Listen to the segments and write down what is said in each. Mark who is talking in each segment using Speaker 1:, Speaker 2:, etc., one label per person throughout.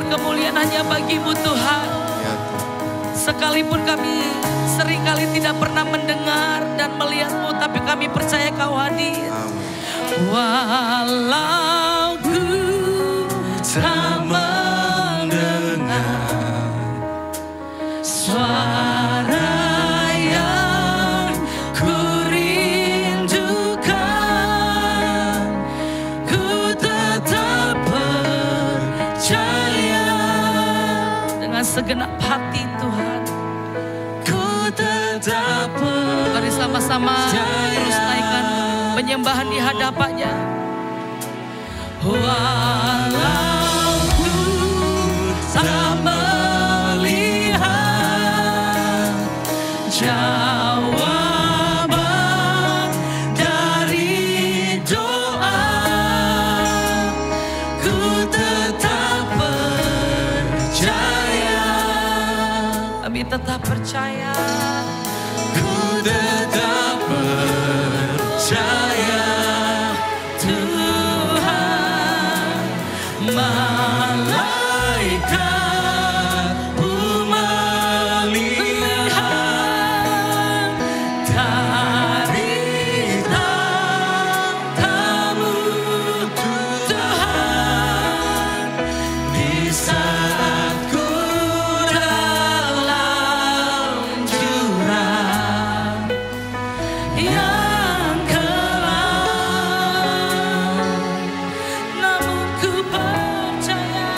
Speaker 1: kemuliaan hanya bagi-Mu Tuhan. Sekalipun kami seringkali tidak pernah mendengar dan melihat-Mu, tapi kami percaya Kau hadir. Walau ku tak mendengar suara yang ku rindukan, ku tetap percaya dengan segenap hati Tuhan. Ku tetap percaya. Mari sama-sama terus naikkan penyembahan di hadapannya. Walau ku tak melihat jawaban dari doa, ku tetap percaya. Kami tetap percaya. Ku tetap percaya Tuhan, malaikat-Mu melihat dari tahta-Mu Tuhan, di saat ku dalam jurang yang kelam, namun ku percaya,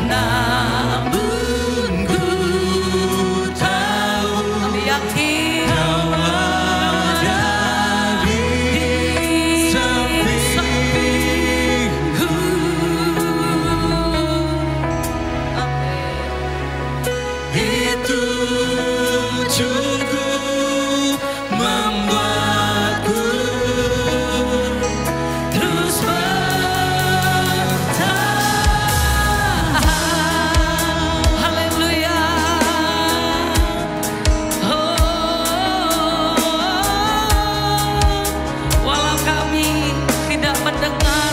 Speaker 1: namun ku tahu, kami yakin Kau ada di sampingku. Itu cukup membuatku terus bertahan. Haleluya. Walau kami tidak mendengar,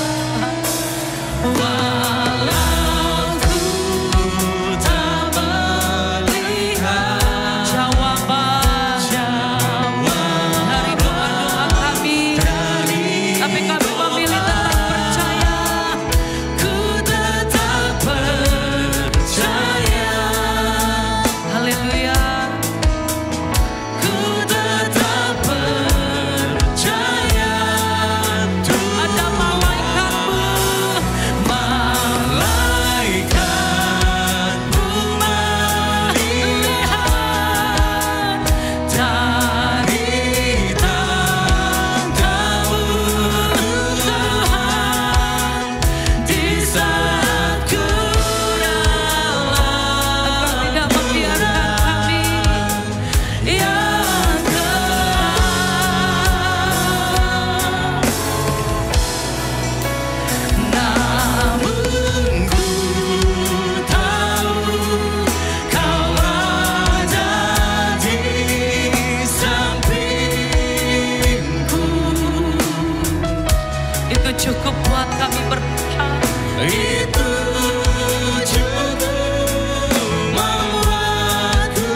Speaker 1: walau ku tak melihat jawaban dari doa-doa kami, tapi kami memilih tetap percaya. Ku tetap percaya. Haleluya. Ku tetap percaya. Ada malaikat-Mu, malaikat-Mu melihat dari tahta-Mu Tuhan, di saat ku dalam, Engkau tidak membiarkan kami yang kelam, namun ku tahu Kau ada di sampingku. Itu cukup buat kami bertahan. Itu cukup membuatku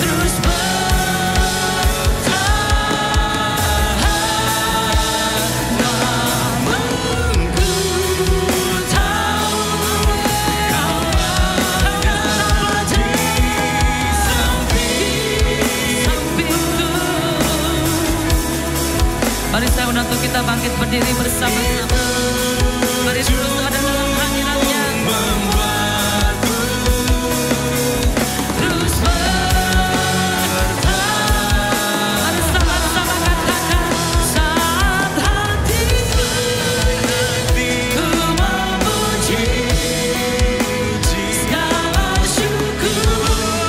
Speaker 1: terus bertahan, namun ku tahu Kau ada di sampingku. Mari saya menantu kita bangkit berdiri bersama-sama. Mari terus ada dalam hadirat-Nya. Terus bertahan. Mari sama-sama katakan, saat hatiku memuji, segala syukur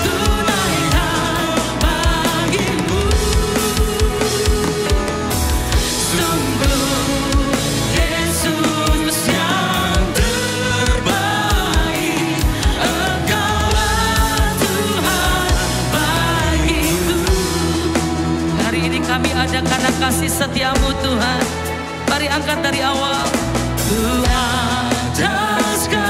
Speaker 1: tunaikan bagi-Mu. Sungguh Yesus yang terbaik, Engkaulah Tuhan bagiku. Hari ini kami ada karena kasih setia-Mu Tuhan. Mari angkat dari awal. Ku ada sekarang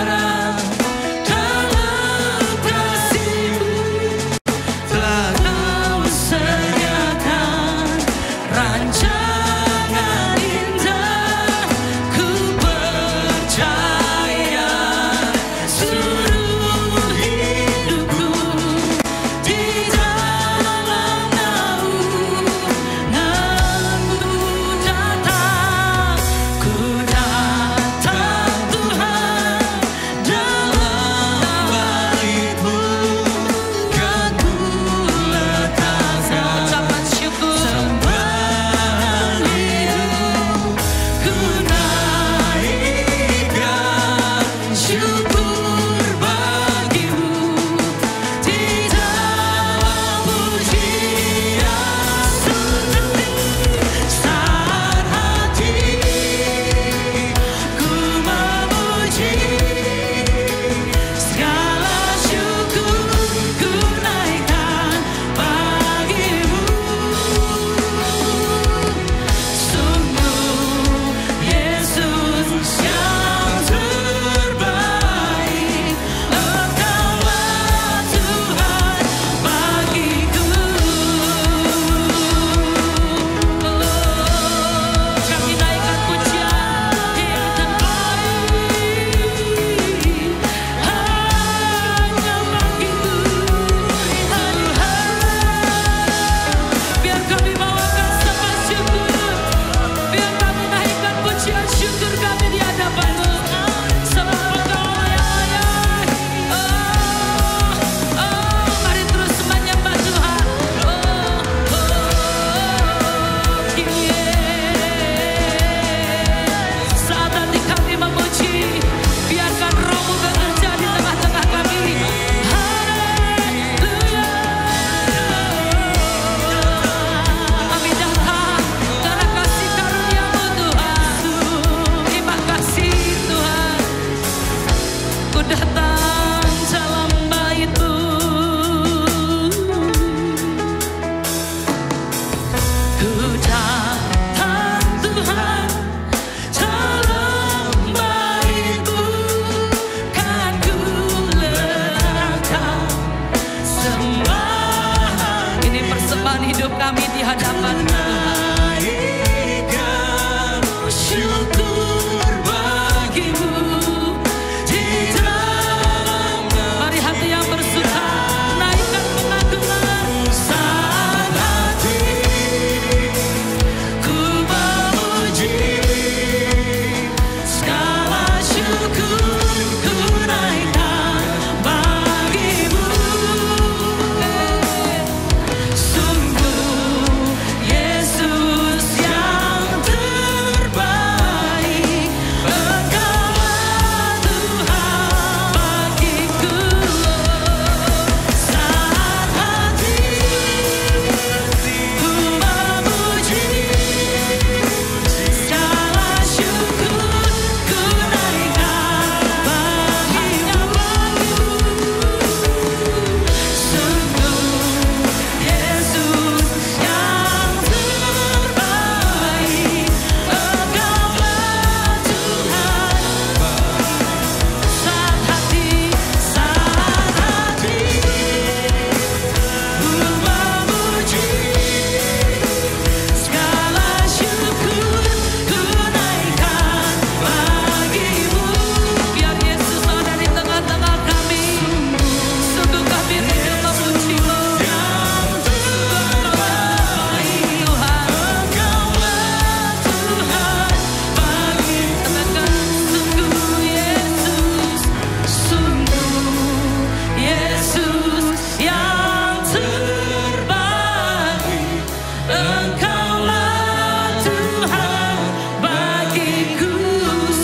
Speaker 1: kami di hadapan
Speaker 2: Naikkan syukur bagimu di dalam
Speaker 1: mari hati yang bersuka, naikkan pengagungan
Speaker 2: saat hatiku memuji, segala syukurku naikkan bagimu. Sungguh Yesus yang terbaik, Engkaulah Tuhan bagiku. Saat hatiku memuji, segala syukurku naikkan bagimu. Sungguh Yesus yang terbaik, Engkaulah Tuhan. Saat hatiku memuji, segala syukurku naikkan bagimu.
Speaker 1: biar Yesus ada di tengah-tengah kami. Sungguh kami rindu memuji-Mu
Speaker 2: Yang terbaik,
Speaker 1: Tuhan.
Speaker 2: Engkaulah Tuhan bagiku.
Speaker 1: Katakan sungguh Yesus,
Speaker 2: Sungguh Yesus yang terbaik, Engkaulah Tuhan bagiku.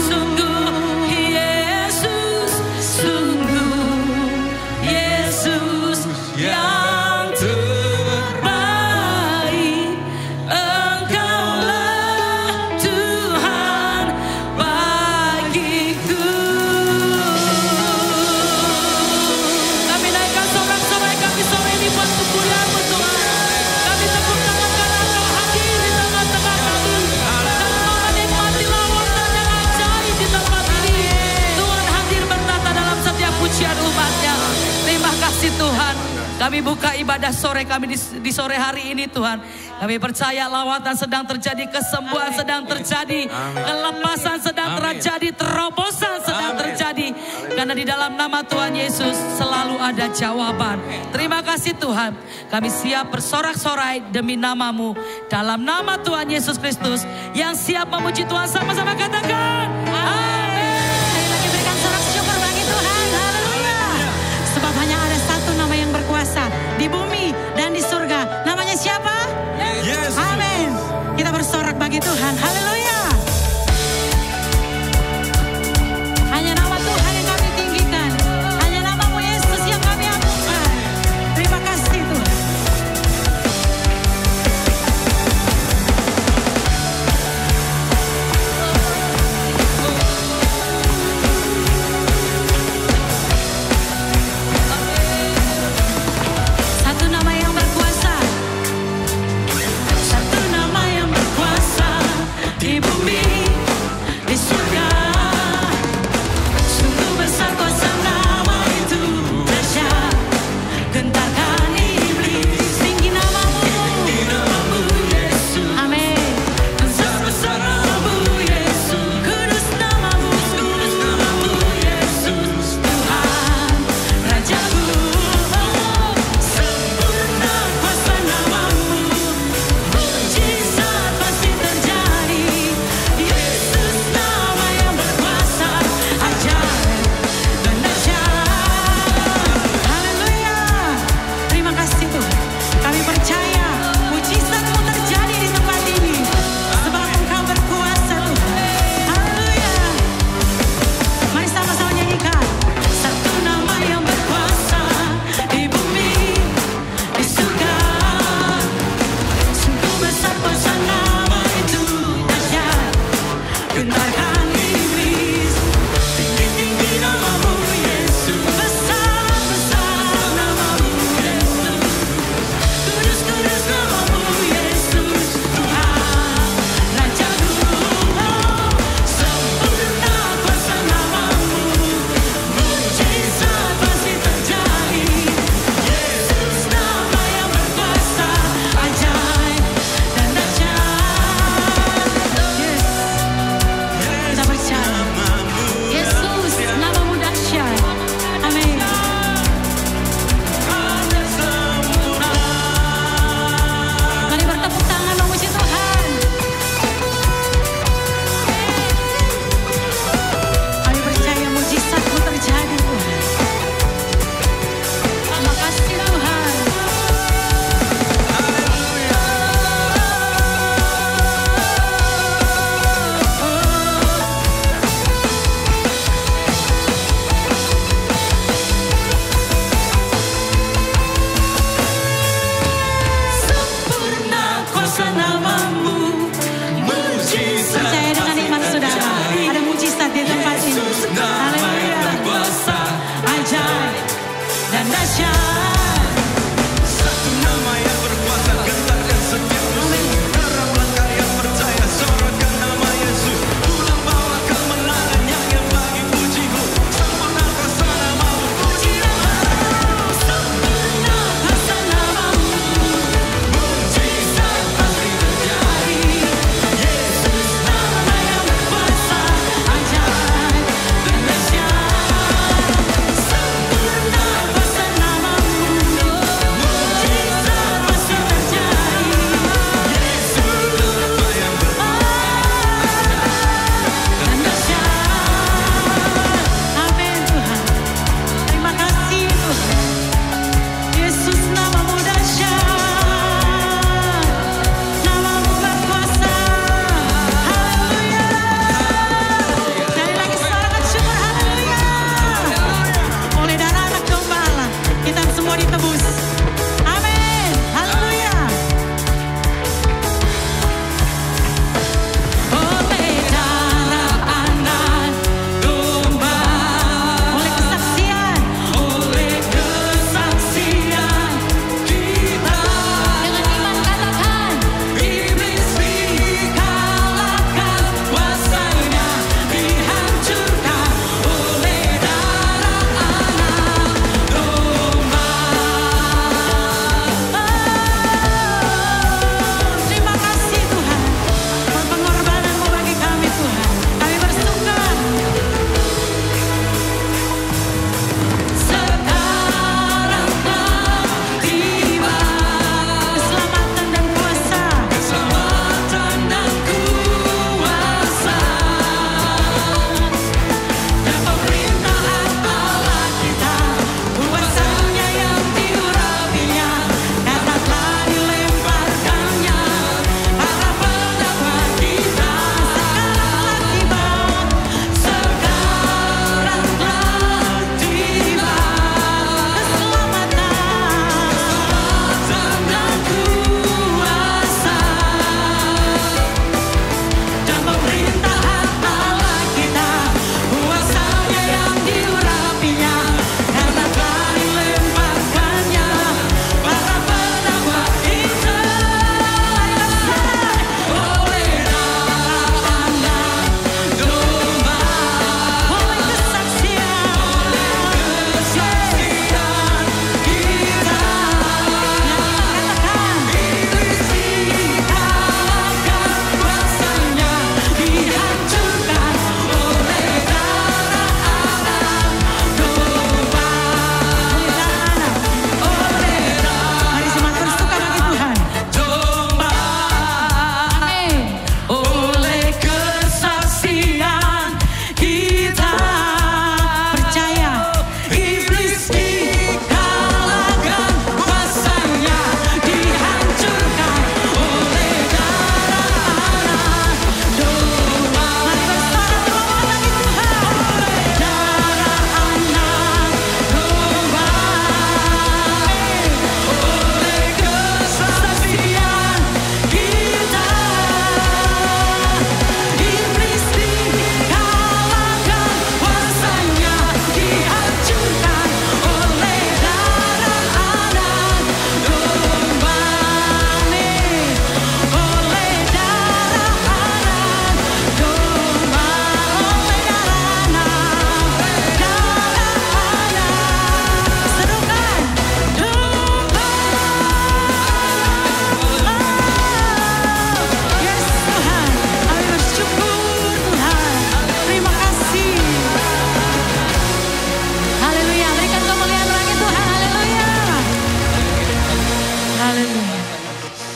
Speaker 1: sungguh Yesus,
Speaker 2: Sungguh Yesus yang terbaik, Engkaulah Tuhan bagiku.
Speaker 1: kami naikkan sorak-sorai kami sore ini buat kemuliaan-Mu Tuhan. Kami tepuk tangan karena Engkau hadir di tengah-tengah kami. Dan Engkau menikmati lawatan yang ajaib di tempat ini. Tuhan hadir bertata dalam setiap pujian umat-Nya. Terima kasih Tuhan. Kami buka ibadah sore kami di sore hari ini Tuhan. Kami percaya lawatan sedang terjadi, kesembuhan sedang terjadi, kelepasan sedang terjadi, terobosan sedang terjadi. Karena di dalam nama Tuhan Yesus selalu ada jawaban. Terima kasih Tuhan. Kami siap bersorak-sorai demi nama-Mu. Dalam nama Tuhan Yesus Kristus yang siap memuji Tuhan, sama-sama katakan. Amin.
Speaker 3: Lagi berikan sorak syukur bagi Tuhan. Haleluya. Sebab hanya ada satu nama yang berkuasa di bumi dan di surga. Namanya siapa?
Speaker 2: Yesus.
Speaker 3: Amin. Kita bersorak bagi Tuhan. Haleluya. Hanya nama Tuhan yang kami tinggikan. Hanya nama-Mu Yesus yang kami agungkan. Terima kasih Tuhan.
Speaker 2: Oh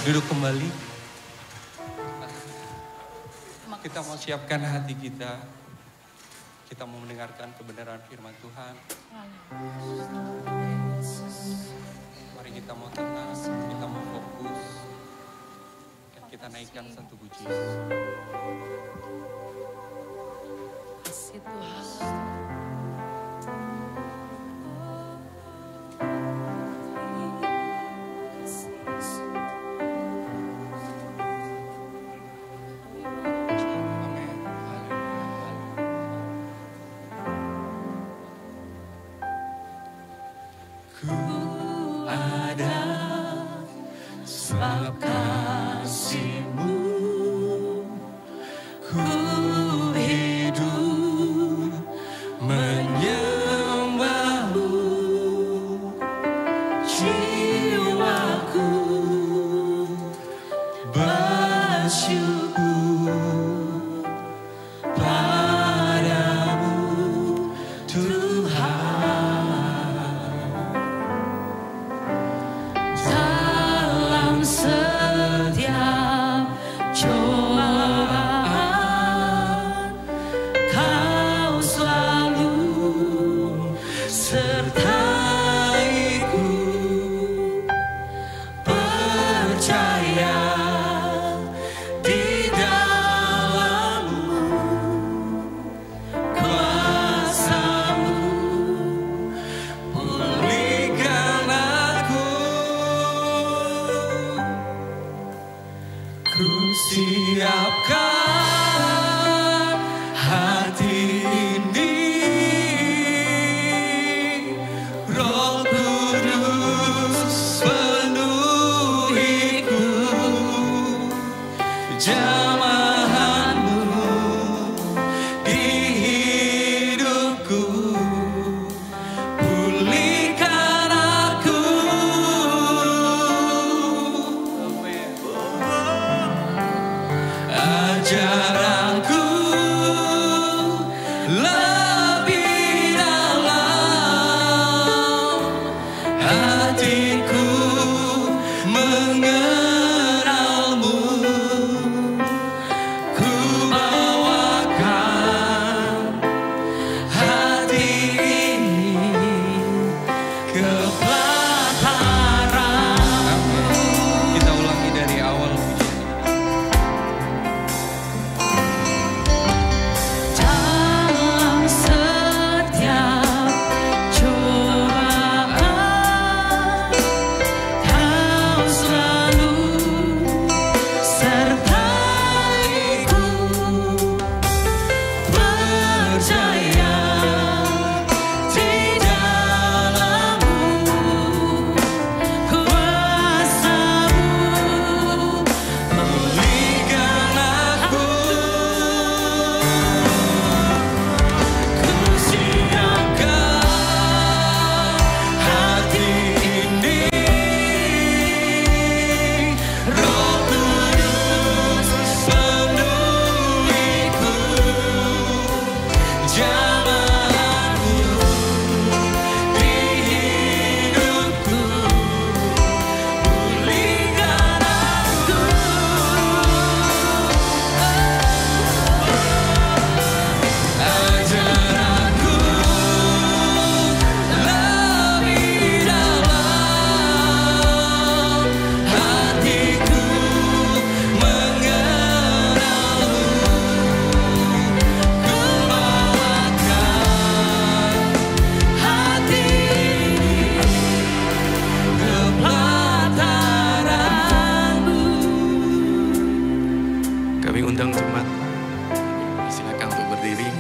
Speaker 4: Duduk kembali. Kita mau siapkan hati kita. Kita mau mendengarkan kebenaran firman Tuhan. Mari kita mau tenang, kita mau fokus. Dan kita naikkan satu puji.
Speaker 2: Kasih Tuhan.
Speaker 4: Sebab kasih-Mu, ku hidup menyembah-Mu. Jiwaku bersyukur padamu, Tuhan.
Speaker 2: Setiap cobaan Kau selalu sertaiku, percaya di dalam-Mu, kuasa-Mu pulihkan aku. Ku siapkan hati ini, Roh Kudus penuhiku, jamahan-Mu di hidupku, pulihkan aku. Ajar aku lebih dalam, hatiku mengenal-Mu. Ku bawakan hati ini ke pelataran-Mu. Kita ulangi dari awal. dalam setiap cobaan Kau selalu sertaiku, percaya di dalam-Mu, kuasa-Mu
Speaker 4: Pulihkan aku. Ku siapkan hati ini, Roh Kudus penuhiku, jamahan-Mu di hidupku, pulihkan aku. Ajar aku lebih dalam, hatiku mengenal-Mu. Ku bawakan hati ini ke pelataran-Mu.
Speaker 5: Kami undang jemaat, silakan untuk berdiri.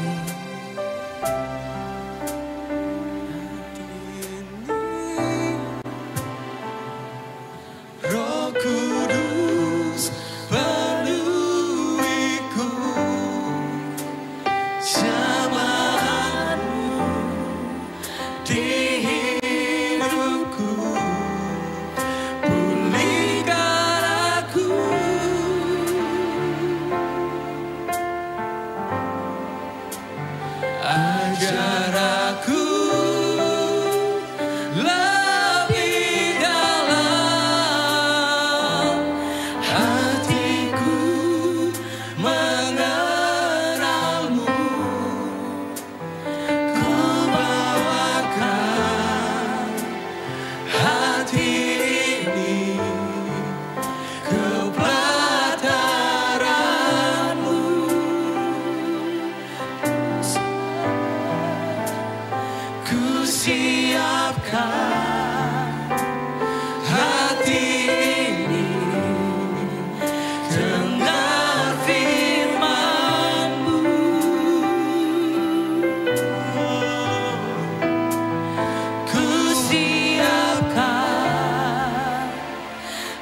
Speaker 4: Roh Kudus penuhiku, jamahan-Mu di hidupku, pulihkan aku.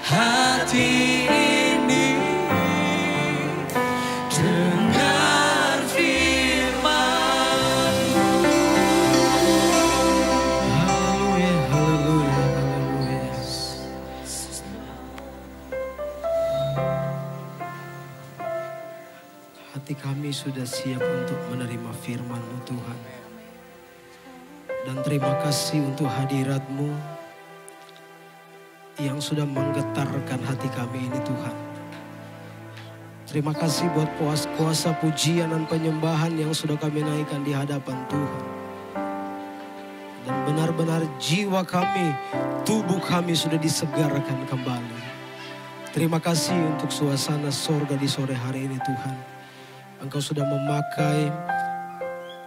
Speaker 2: hati ini dengar firman-Mu.
Speaker 6: Haleluya, haleluya, haleluya. Hati kami sudah siap untuk menerima firman-Mu Tuhan. Dan terima kasih untuk hadirat-Mu yang sudah menggetarkan hati kami ini Tuhan. Terima kasih buat kuasa pujian dan penyembahan yang sudah kami naikkan di hadapan Tuhan. Dan benar-benar jiwa kami, tubuh kami sudah disegarkan kembali. Terima kasih untuk suasana sorga di sore hari ini Tuhan. Engkau sudah memakai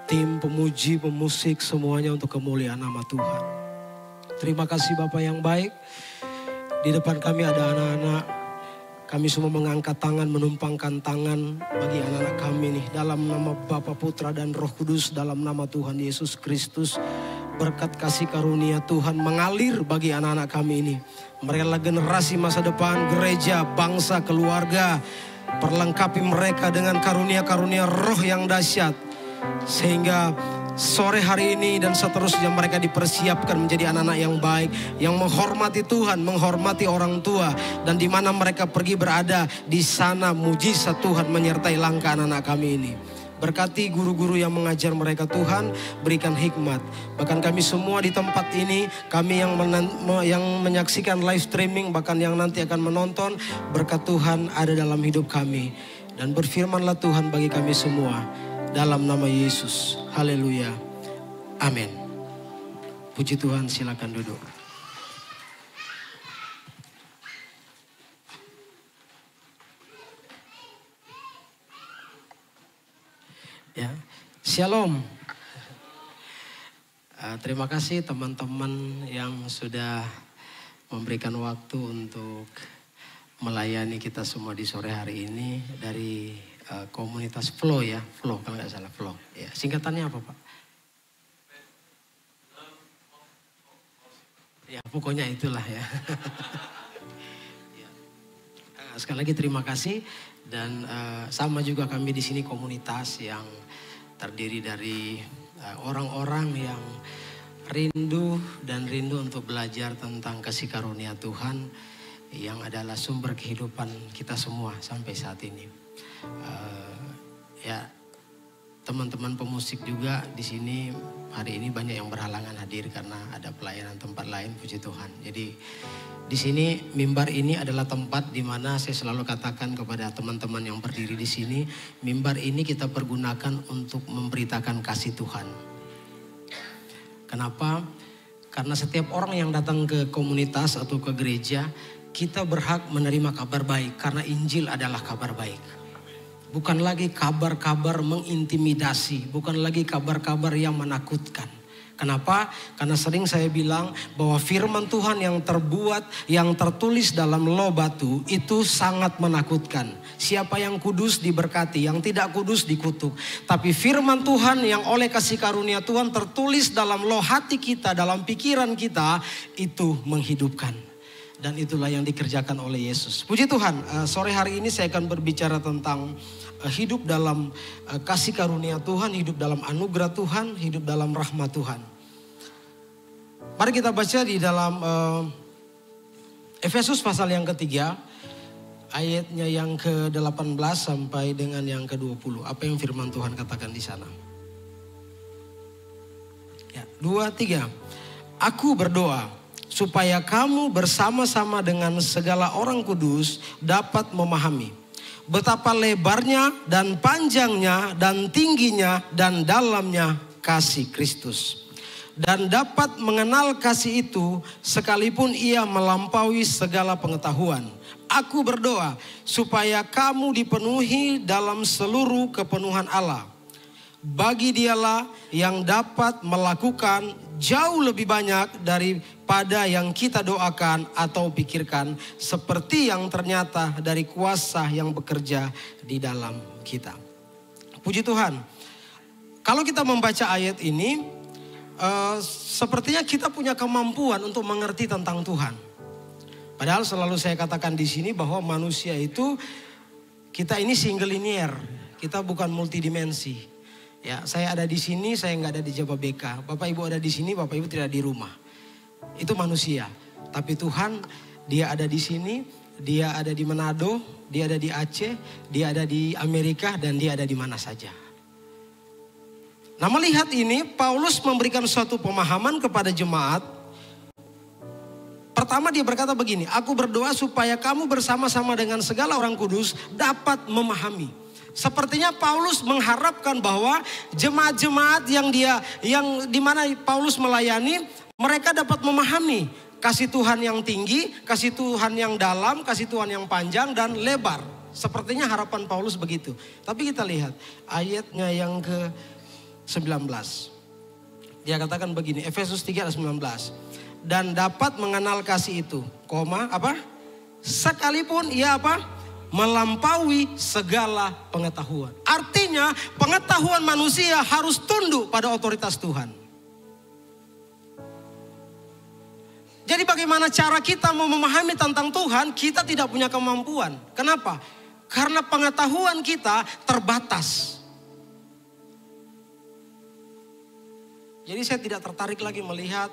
Speaker 6: tim pemuji, pemusik semuanya untuk kemuliaan nama Tuhan. Terima kasih Bapak yang baik. Di depan kami ada anak-anak. Kami semua mengangkat tangan, menumpangkan tangan bagi anak-anak kami nih. Dalam nama Bapa, Putra dan Roh Kudus, dalam nama Tuhan Yesus Kristus. Berkat kasih karunia Tuhan mengalir bagi anak-anak kami ini. Mereka adalah generasi masa depan, gereja, bangsa, keluarga. Perlengkapi mereka dengan karunia-karunia roh yang dahsyat. Sehingga sore hari ini dan seterusnya mereka dipersiapkan menjadi anak-anak yang baik, yang menghormati Tuhan, menghormati orang tua, dan di mana mereka pergi berada, di sana mujizat Tuhan menyertai langkah anak-anak kami ini. Berkati guru-guru yang mengajar mereka Tuhan, berikan hikmat. Bahkan kami semua di tempat ini, kami yang menyaksikan live streaming, bahkan yang nanti akan menonton, berkat Tuhan ada dalam hidup kami. Dan berfirmanlah Tuhan bagi kami semua. Dalam nama Yesus. Haleluya. Amin. Puji Tuhan, silakan duduk. Ya, Shalom. Terima kasih teman-teman yang sudah memberikan waktu untuk melayani kita semua di sore hari ini dari komunitas Flow ya, Flow kalau nggak salah Flow. Ya, singkatannya apa Pak? Ya pokoknya itulah ya. Sekali lagi terima kasih dan sama juga kami di sini komunitas yang terdiri dari orang-orang yang rindu untuk belajar tentang kasih karunia Tuhan yang adalah sumber kehidupan kita semua sampai saat ini. Ya teman-teman pemusik juga di sini hari ini banyak yang berhalangan hadir karena ada pelayanan tempat lain, puji Tuhan. Jadi di sini mimbar ini adalah tempat di mana saya selalu katakan kepada teman-teman yang berdiri di sini, mimbar ini kita pergunakan untuk memberitakan kasih Tuhan. Kenapa? Karena setiap orang yang datang ke komunitas atau ke gereja, kita berhak menerima kabar baik karena Injil adalah kabar baik. Bukan lagi kabar-kabar mengintimidasi, bukan lagi kabar-kabar yang menakutkan. Kenapa? Karena sering saya bilang bahwa firman Tuhan yang terbuat, yang tertulis dalam loh batu itu sangat menakutkan. Siapa yang kudus diberkati, yang tidak kudus dikutuk. Tapi firman Tuhan yang oleh kasih karunia Tuhan tertulis dalam loh hati kita, dalam pikiran kita, itu menghidupkan. Dan itulah yang dikerjakan oleh Yesus. Puji Tuhan, sore hari ini saya akan berbicara tentang hidup dalam kasih karunia Tuhan, hidup dalam anugerah Tuhan, hidup dalam rahmat Tuhan. Mari kita baca di dalam Efesus pasal yang ketiga, ayatnya yang ke-18 sampai dengan yang ke-20. Apa yang firman Tuhan katakan di sana? Ya, 2, 3. Aku berdoa supaya kamu bersama-sama dengan segala orang kudus dapat memahami betapa lebarnya dan panjangnya dan tingginya dan dalamnya kasih Kristus. Dan dapat mengenal kasih itu sekalipun ia melampaui segala pengetahuan. Aku berdoa supaya kamu dipenuhi dalam seluruh kepenuhan Allah. Bagi dialah yang dapat melakukan jauh lebih banyak daripada yang kita doakan atau pikirkan, seperti yang ternyata dari kuasa yang bekerja di dalam kita. Puji Tuhan. Kalau kita membaca ayat ini, sepertinya kita punya kemampuan untuk mengerti tentang Tuhan. Padahal selalu saya katakan di sini bahwa manusia itu kita ini single linear, kita bukan multidimensi. Ya, saya ada di sini, saya nggak ada di Jababeka. Bapak Ibu ada di sini, Bapak Ibu tidak di rumah. Itu manusia. Tapi Tuhan, Dia ada di sini, Dia ada di Manado, Dia ada di Aceh, Dia ada di Amerika, dan Dia ada di mana saja. Nah, melihat ini, Paulus memberikan suatu pemahaman kepada jemaat. Pertama dia berkata begini, aku berdoa supaya kamu bersama-sama dengan segala orang kudus dapat memahami. Sepertinya Paulus mengharapkan bahwa jemaat-jemaat yang di mana Paulus melayani, mereka dapat memahami kasih Tuhan yang tinggi, kasih Tuhan yang dalam, kasih Tuhan yang panjang dan lebar. Sepertinya harapan Paulus begitu. Tapi kita lihat ayatnya yang ke-19. Dia katakan begini, Efesus 3 ayat 19. Dan dapat mengenal kasih itu, sekalipun ia melampaui segala pengetahuan. Artinya pengetahuan manusia harus tunduk pada otoritas Tuhan. Jadi bagaimana cara kita mau memahami tentang Tuhan, kita tidak punya kemampuan. Kenapa? Karena pengetahuan kita terbatas. Jadi saya tidak tertarik lagi melihat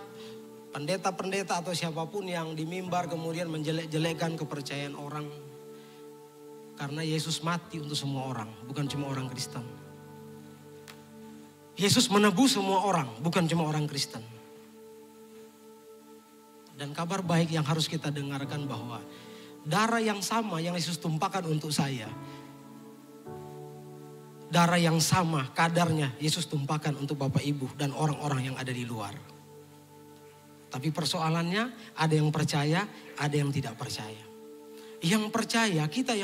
Speaker 6: pendeta-pendeta atau siapapun yang di mimbar kemudian menjelek-jelekan kepercayaan orang. Karena Yesus mati untuk semua orang, bukan cuma orang Kristen. Yesus menebus semua orang, bukan cuma orang Kristen. Dan kabar baik yang harus kita dengarkan bahwa darah yang sama yang Yesus tumpahkan untuk saya, darah yang sama kadarnya Yesus tumpahkan untuk Bapak Ibu dan orang-orang yang ada di luar. Tapi persoalannya ada yang percaya, ada yang tidak percaya. Yang percaya, kita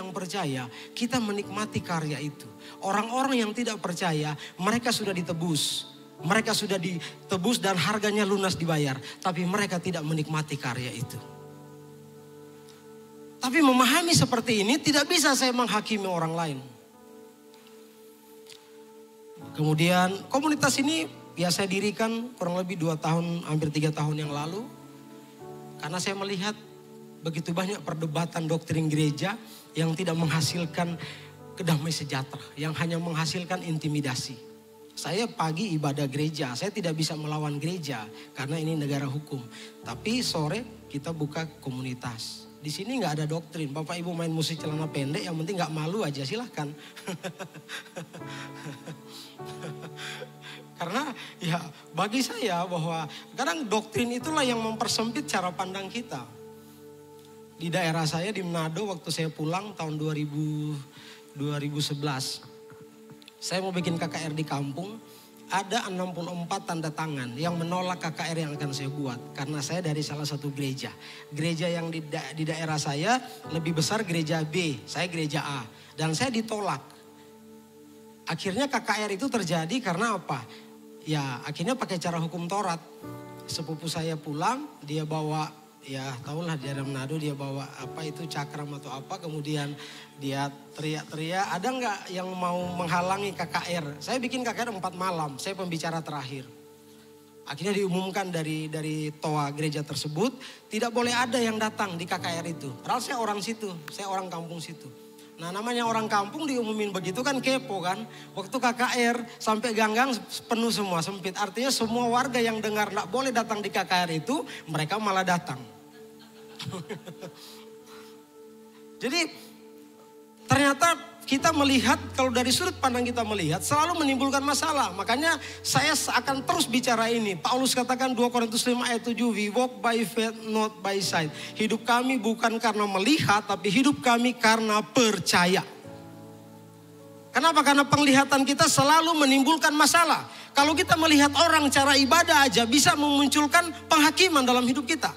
Speaker 6: menikmati karya itu. Orang-orang yang tidak percaya, mereka sudah ditebus. Mereka sudah ditebus dan harganya lunas dibayar. Tapi mereka tidak menikmati karya itu. Tapi memahami seperti ini tidak bisa saya menghakimi orang lain. Kemudian komunitas ini ya saya dirikan kurang lebih 2 tahun, hampir 3 tahun yang lalu. Karena saya melihat begitu banyak perdebatan doktrin gereja yang tidak menghasilkan kedamaian sejahtera. Yang hanya menghasilkan intimidasi. Saya pagi ibadah gereja, saya tidak bisa melawan gereja karena ini negara hukum. Tapi sore kita buka komunitas. Di sini nggak ada doktrin. Bapak Ibu main musik celana pendek, yang penting nggak malu aja, silahkan. Karena ya bagi saya bahwa kadang doktrin itulah yang mempersempit cara pandang kita. Di daerah saya di Manado waktu saya pulang tahun 2011. Saya mau bikin KKR di kampung. Ada 64 tanda tangan yang menolak KKR yang akan saya buat. Karena saya dari salah satu gereja. Gereja yang di daerah saya lebih besar gereja B. Saya gereja A. Dan saya ditolak. Akhirnya KKR itu terjadi karena apa? Ya akhirnya pakai cara hukum Taurat. Sepupu saya pulang, dia bawa, ya tahulah dia dari Manado, dia bawa apa itu cakram atau apa. Kemudian dia teriak-teriak, ada nggak yang mau menghalangi KKR? Saya bikin KKR 4 malam, saya pembicara terakhir. Akhirnya diumumkan dari toa gereja tersebut, tidak boleh ada yang datang di KKR itu. Padahal saya orang situ, saya orang kampung situ. Nah namanya orang kampung diumumin begitu kan kepo kan. Waktu KKR sampai ganggang penuh semua, sempit. Artinya semua warga yang dengar nggak boleh datang di KKR itu, mereka malah datang. Jadi ternyata kita melihat, kalau dari sudut pandang kita melihat selalu menimbulkan masalah. Makanya saya akan terus bicara ini. Paulus katakan 2 Korintus 5 ayat 7, we walk by faith not by sight. Hidup kami bukan karena melihat, tapi hidup kami karena percaya. Kenapa? Karena penglihatan kita selalu menimbulkan masalah. Kalau kita melihat orang cara ibadah aja bisa memunculkan penghakiman dalam hidup kita.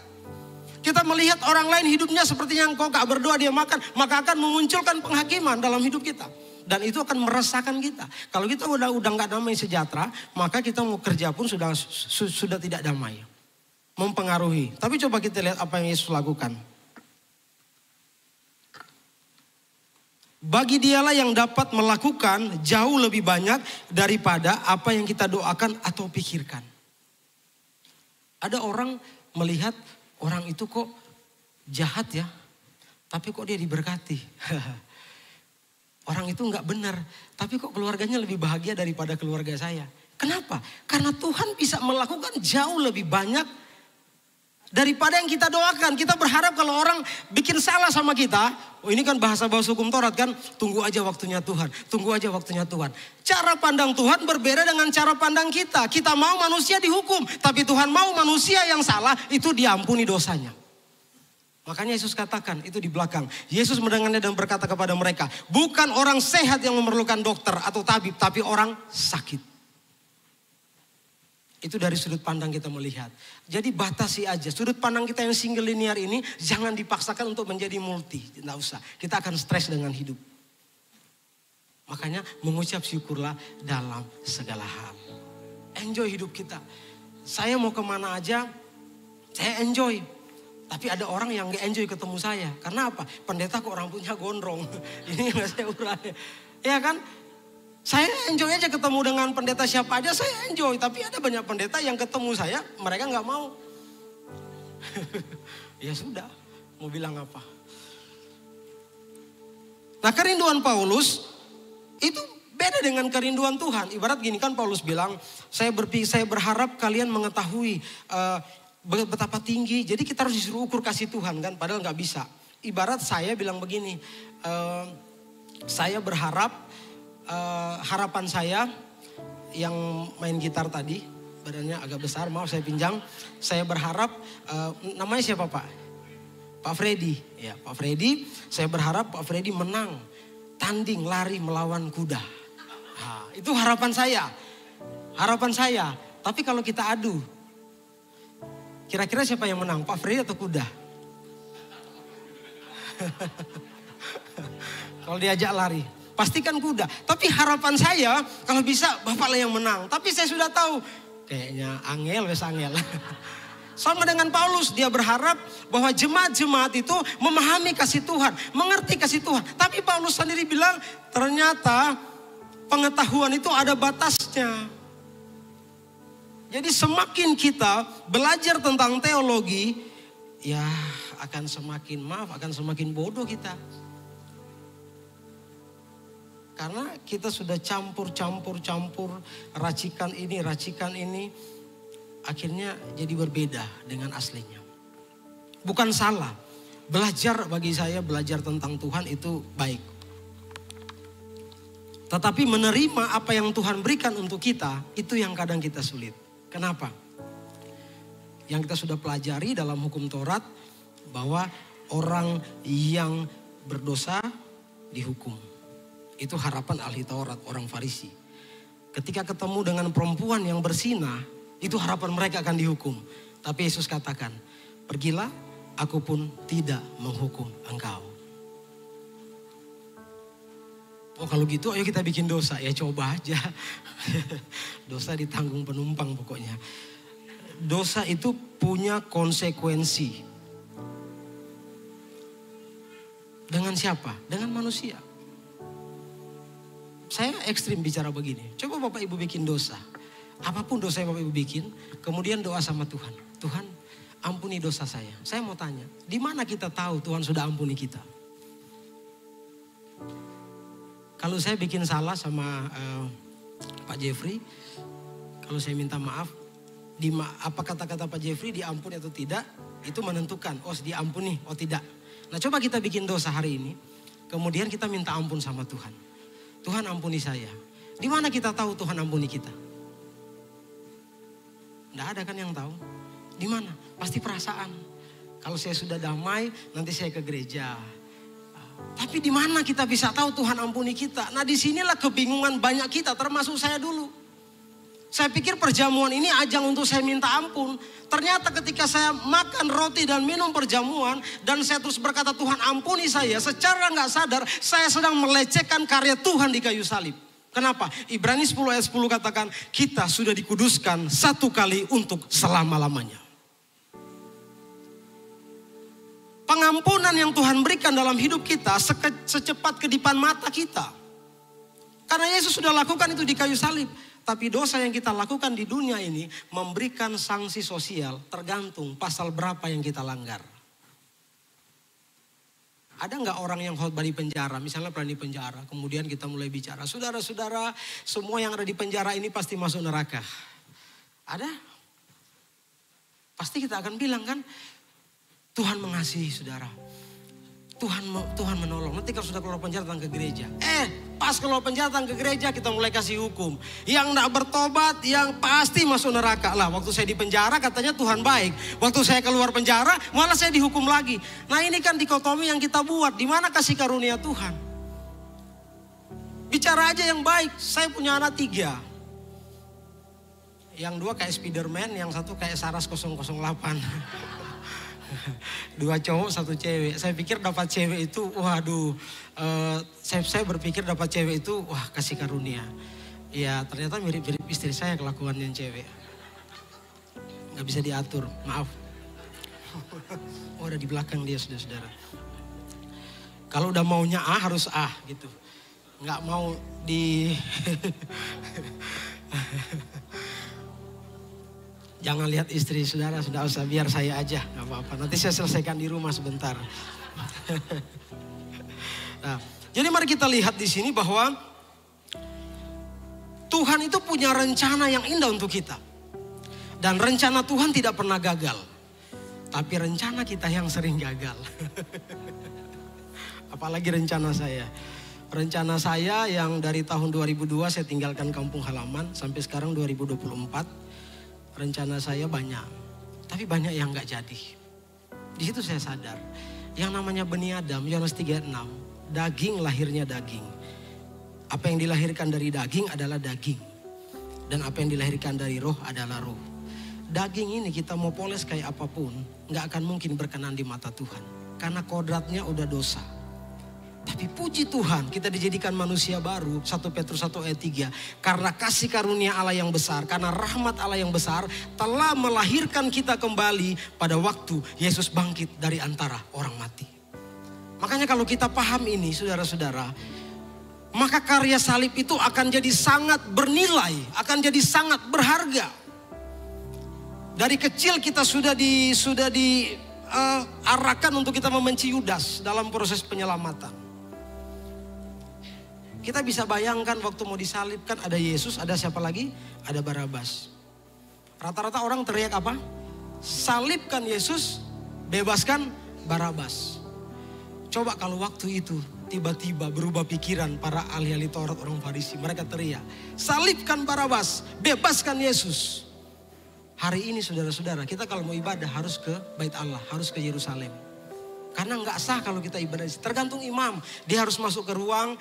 Speaker 6: Kita melihat orang lain hidupnya seperti yang kau gak berdoa dia makan, maka akan memunculkan penghakiman dalam hidup kita. Dan itu akan meresahkan kita. Kalau kita udah gak damai sejahtera, maka kita mau kerja pun sudah tidak damai. Mempengaruhi. Tapi coba kita lihat apa yang Yesus lakukan. Bagi dialah yang dapat melakukan jauh lebih banyak daripada apa yang kita doakan atau pikirkan. Ada orang melihat orang itu kok jahat ya, tapi kok dia diberkati. Orang itu nggak benar, tapi kok keluarganya lebih bahagia daripada keluarga saya. Kenapa? Karena Tuhan bisa melakukan jauh lebih banyak daripada yang kita doakan. Kita berharap kalau orang bikin salah sama kita, oh ini kan bahasa-bahasa hukum Taurat kan, tunggu aja waktunya Tuhan, tunggu aja waktunya Tuhan. Cara pandang Tuhan berbeda dengan cara pandang kita. Kita mau manusia dihukum, tapi Tuhan mau manusia yang salah itu diampuni dosanya. Makanya Yesus katakan itu di belakang. Yesus mendengarnya dan berkata kepada mereka, bukan orang sehat yang memerlukan dokter atau tabib, tapi orang sakit. Itu dari sudut pandang kita melihat. Jadi batasi aja. Sudut pandang kita yang single linear ini jangan dipaksakan untuk menjadi multi. Tidak usah. Kita akan stres dengan hidup. Makanya mengucap syukurlah dalam segala hal. Enjoy hidup kita. Saya mau kemana aja, saya enjoy. Tapi ada orang yang gak enjoy ketemu saya. Karena apa? Pendeta kok rambutnya gondrong. Ini gak saya urai. Ya kan? Saya enjoy aja ketemu dengan pendeta siapa aja, saya enjoy. Tapi ada banyak pendeta yang ketemu saya, mereka gak mau. Ya sudah, mau bilang apa. Nah kerinduan Paulus itu beda dengan kerinduan Tuhan. Ibarat gini kan Paulus bilang, saya berharap kalian mengetahui betapa tinggi. Jadi kita harus disuruh ukur kasih Tuhan kan, padahal gak bisa. Ibarat saya bilang begini, saya berharap harapan saya yang main gitar tadi, badannya agak besar, maaf saya pinjam. Saya berharap, namanya siapa Pak? Pak Freddy. Ya, Pak Freddy, saya berharap Pak Freddy menang tanding lari melawan kuda. Nah, itu harapan saya. Harapan saya. Tapi kalau kita adu, kira-kira siapa yang menang? Pak Freddy atau kuda? Kalau diajak lari, pastikan kuda. Tapi harapan saya kalau bisa Bapaklah yang menang. Tapi saya sudah tahu kayaknya angel wes angel. Sama dengan Paulus, dia berharap bahwa jemaat-jemaat itu memahami kasih Tuhan, mengerti kasih Tuhan. Tapi Paulus sendiri bilang ternyata pengetahuan itu ada batasnya. Jadi semakin kita belajar tentang teologi, ya akan semakin bodoh kita. Karena kita sudah campur, racikan ini, akhirnya jadi berbeda dengan aslinya. Bukan salah, bagi saya belajar tentang Tuhan itu baik. Tetapi menerima apa yang Tuhan berikan untuk kita, itu yang kadang kita sulit. Kenapa? Yang kita sudah pelajari dalam hukum Taurat, bahwa orang yang berdosa dihukum. Itu harapan ahli Taurat, orang Farisi. Ketika ketemu dengan perempuan yang bersinah, itu harapan mereka akan dihukum. Tapi Yesus katakan, pergilah, aku pun tidak menghukum engkau. Oh kalau gitu ayo kita bikin dosa. Ya coba aja. Dosa ditanggung penumpang pokoknya. Dosa itu punya konsekuensi. Dengan siapa? Dengan manusia. Saya ekstrim bicara begini. Coba Bapak Ibu bikin dosa. Apapun dosa yang Bapak Ibu bikin, kemudian doa sama Tuhan. Tuhan, ampuni dosa saya. Saya mau tanya, di mana kita tahu Tuhan sudah ampuni kita? Kalau saya bikin salah sama Pak Jeffrey, kalau saya minta maaf, apa kata-kata Pak Jeffrey diampuni atau tidak, itu menentukan, oh diampuni, oh tidak. Nah coba kita bikin dosa hari ini, kemudian kita minta ampun sama Tuhan. Tuhan ampuni saya. Di mana kita tahu Tuhan ampuni kita? Tidak ada kan yang tahu. Di mana? Pasti perasaan. Kalau saya sudah damai, nanti saya ke gereja. Tapi di mana kita bisa tahu Tuhan ampuni kita? Nah disinilah kebingungan banyak kita, termasuk saya dulu. Saya pikir perjamuan ini ajang untuk saya minta ampun. Ternyata ketika saya makan roti dan minum perjamuan, dan saya terus berkata Tuhan ampuni saya, secara gak sadar saya sedang melecehkan karya Tuhan di kayu salib. Kenapa? Ibrani 10 ayat 10 katakan, kita sudah dikuduskan satu kali untuk selama-lamanya. Pengampunan yang Tuhan berikan dalam hidup kita secepat kedipan mata kita. Karena Yesus sudah lakukan itu di kayu salib. Tapi dosa yang kita lakukan di dunia ini memberikan sanksi sosial tergantung pasal berapa yang kita langgar. Ada nggak orang yang khotbah di penjara, misalnya pernah di penjara, kemudian kita mulai bicara, saudara-saudara, semua yang ada di penjara ini pasti masuk neraka. Ada? Pasti kita akan bilang kan, Tuhan mengasihi saudara. Tuhan menolong. Nanti kalau sudah keluar penjara datang ke gereja. Pas keluar penjara datang ke gereja kita mulai kasih hukum. Yang tidak bertobat yang pasti masuk neraka. Lah waktu saya di penjara katanya Tuhan baik. Waktu saya keluar penjara malah saya dihukum lagi. Nah ini kan dikotomi yang kita buat. Di mana kasih karunia Tuhan? Bicara aja yang baik. Saya punya anak 3. Yang 2 kayak Spiderman, yang 1 kayak Saras 008. 2 cowok 1 cewek. Saya pikir dapat cewek itu, waduh. Saya berpikir dapat cewek itu, wah kasih karunia. Ya ternyata mirip-mirip istri saya kelakuan yang cewek. Gak bisa diatur, maaf. Oh udah di belakang dia saudara-saudara. Kalau udah maunya A harus A gitu. Gak mau di... Jangan lihat istri saudara, sudah usah, biar saya aja, nggak apa-apa. Nanti saya selesaikan di rumah sebentar. Nah, jadi mari kita lihat di sini bahwa Tuhan itu punya rencana yang indah untuk kita. Dan rencana Tuhan tidak pernah gagal. Tapi rencana kita yang sering gagal. Apalagi rencana saya. Rencana saya yang dari tahun 2002 saya tinggalkan kampung halaman sampai sekarang 2024. Rencana saya banyak, tapi banyak yang gak jadi. Di situ saya sadar, yang namanya benih Adam, Yohanes 3:6, daging lahirnya daging. Apa yang dilahirkan dari daging adalah daging. Dan apa yang dilahirkan dari roh adalah roh. Daging ini kita mau poles kayak apapun, gak akan mungkin berkenan di mata Tuhan. Karena kodratnya udah dosa. Tapi puji Tuhan kita dijadikan manusia baru. 1 Petrus 1 ayat 3. Karena kasih karunia Allah yang besar. Karena rahmat Allah yang besar. Telah melahirkan kita kembali pada waktu Yesus bangkit dari antara orang mati. Makanya kalau kita paham ini saudara-saudara. Maka karya salib itu akan jadi sangat bernilai. Akan jadi sangat berharga. Dari kecil kita sudah diarahkan untuk kita membenci Yudas dalam proses penyelamatan. Kita bisa bayangkan waktu mau disalibkan ada Yesus, ada siapa lagi? Ada Barabas. Rata-rata orang teriak apa? Salibkan Yesus, bebaskan Barabas. Coba kalau waktu itu tiba-tiba berubah pikiran para ahli-ahli Taurat orang Farisi. Mereka teriak, salibkan Barabas, bebaskan Yesus. Hari ini saudara-saudara, kita kalau mau ibadah harus ke Bait Allah, harus ke Yerusalem. Karena nggak sah kalau kita ibadah. Tergantung imam, dia harus masuk ke ruang.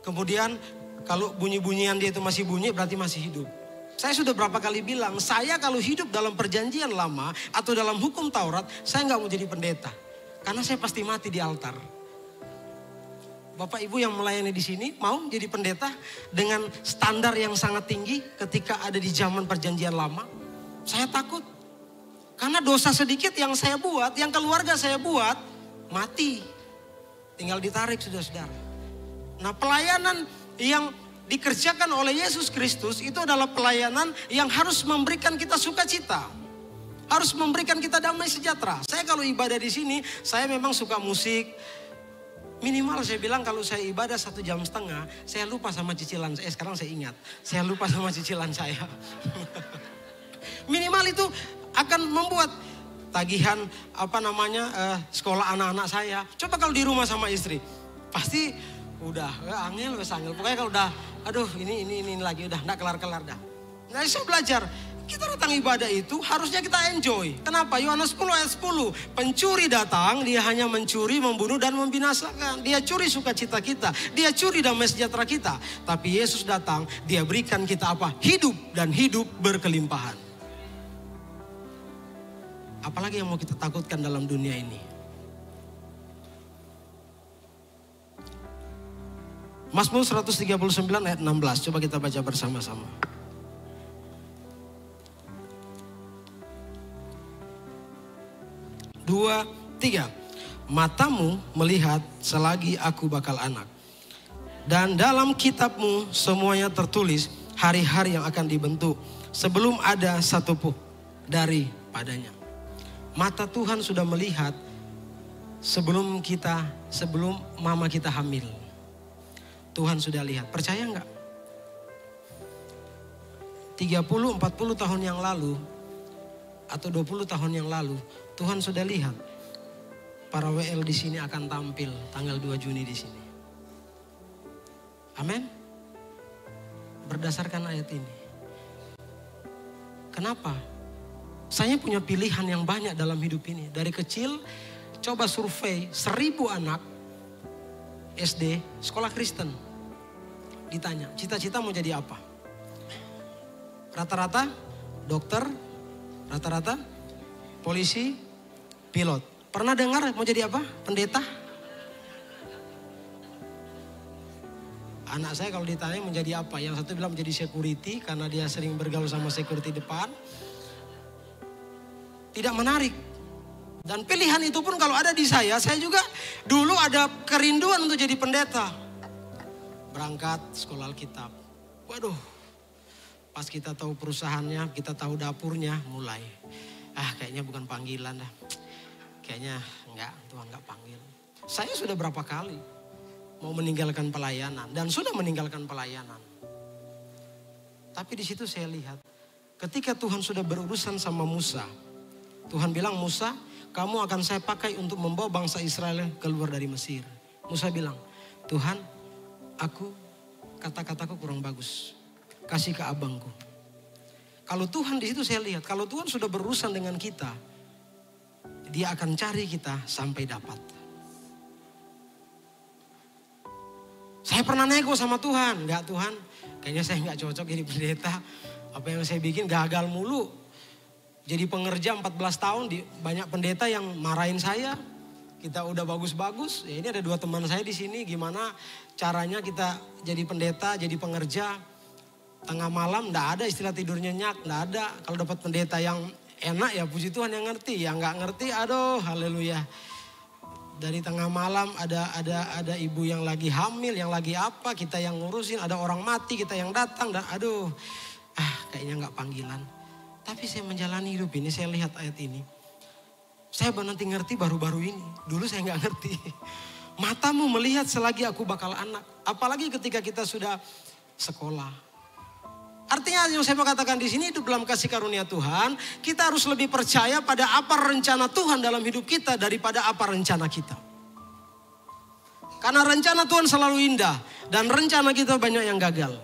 Speaker 6: Kemudian kalau bunyi-bunyian dia itu masih bunyi berarti masih hidup. Saya sudah berapa kali bilang, saya kalau hidup dalam perjanjian lama atau dalam hukum Taurat, saya nggak mau jadi pendeta. Karena saya pasti mati di altar. Bapak Ibu yang melayani di sini mau jadi pendeta dengan standar yang sangat tinggi ketika ada di zaman perjanjian lama? Saya takut. Karena dosa sedikit yang saya buat, yang keluarga saya buat, mati. Tinggal ditarik saudara-saudara. Nah pelayanan yang dikerjakan oleh Yesus Kristus itu adalah pelayanan yang harus memberikan kita sukacita. Harus memberikan kita damai sejahtera. Saya kalau ibadah di sini, saya memang suka musik. Minimal saya bilang kalau saya ibadah 1,5 jam, saya lupa sama cicilan saya. Sekarang saya ingat, saya lupa sama cicilan saya. Minimal itu akan membuat tagihan sekolah anak-anak saya. Coba kalau di rumah sama istri, pasti udah angel. Pokoknya kalau udah, aduh ini lagi udah nggak kelar-kelar dah. Nah saya belajar, kita datang ibadah itu harusnya kita enjoy. Kenapa? Yohanes 10 ayat 10. Pencuri datang, dia hanya mencuri, membunuh dan membinasakan. Dia curi sukacita kita, dia curi damai sejahtera kita. Tapi Yesus datang, dia berikan kita apa? Hidup dan hidup berkelimpahan. Apalagi yang mau kita takutkan dalam dunia ini? Mazmur 139 ayat 16. Coba kita baca bersama-sama. Dua, tiga. Matamu melihat selagi aku bakal anak. Dan dalam kitabmu semuanya tertulis hari-hari yang akan dibentuk. Sebelum ada satu pun daripadanya. Mata Tuhan sudah melihat sebelum mama kita hamil. Tuhan sudah lihat, percaya enggak? 30-40 tahun yang lalu atau 20 tahun yang lalu, Tuhan sudah lihat para WL di sini akan tampil tanggal 2 Juni di sini. Amin. Berdasarkan ayat ini. Kenapa? Saya punya pilihan yang banyak dalam hidup ini. Dari kecil coba survei 1000 anak SD sekolah Kristen. Ditanya, cita-cita mau jadi apa? Rata-rata dokter, rata-rata polisi, pilot. Pernah dengar mau jadi apa? Pendeta? Anak saya kalau ditanya mau jadi apa? Yang satu bilang menjadi security karena dia sering bergaul sama security depan. Tidak menarik. Dan pilihan itu pun kalau ada di saya juga dulu ada kerinduan untuk jadi pendeta. Berangkat sekolah Alkitab. Waduh, pas kita tahu perusahaannya, kita tahu dapurnya, mulai. Kayaknya bukan panggilan dah. Kayaknya enggak, Tuhan enggak panggil. Saya sudah berapa kali mau meninggalkan pelayanan dan sudah meninggalkan pelayanan. Tapi di situ saya lihat, ketika Tuhan sudah berurusan sama Musa, Tuhan bilang, Musa, kamu akan saya pakai untuk membawa bangsa Israel keluar dari Mesir. Musa bilang, Tuhan, kata-kataku kurang bagus. Kasih ke abangku. Kalau Tuhan di situ saya lihat, kalau Tuhan sudah berurusan dengan kita, Dia akan cari kita sampai dapat. Saya pernah nego sama Tuhan. Enggak Tuhan, kayaknya saya enggak cocok jadi pendeta. Apa yang saya bikin gagal mulu. Jadi pengerja 14 tahun, banyak pendeta yang marahin saya. Kita udah bagus-bagus. Ya ini ada 2 teman saya di sini. Gimana caranya kita jadi pendeta, jadi pengerja. Tengah malam enggak ada istilah tidur nyenyak, enggak ada. Kalau dapat pendeta yang enak ya puji Tuhan yang ngerti. Yang enggak ngerti, aduh haleluya. Dari tengah malam ada ibu yang lagi hamil, yang lagi apa, kita yang ngurusin. Ada orang mati, kita yang datang. Dan aduh, kayaknya enggak panggilan. Tapi saya menjalani hidup ini, saya lihat ayat ini. Saya nanti ngerti baru-baru ini. Dulu saya nggak ngerti. Matamu melihat selagi aku bakal anak. Apalagi ketika kita sudah sekolah. Artinya yang saya mau katakan di sini, hidup dalam kasih karunia Tuhan. Kita harus lebih percaya pada apa rencana Tuhan dalam hidup kita daripada apa rencana kita. Karena rencana Tuhan selalu indah. Dan rencana kita banyak yang gagal.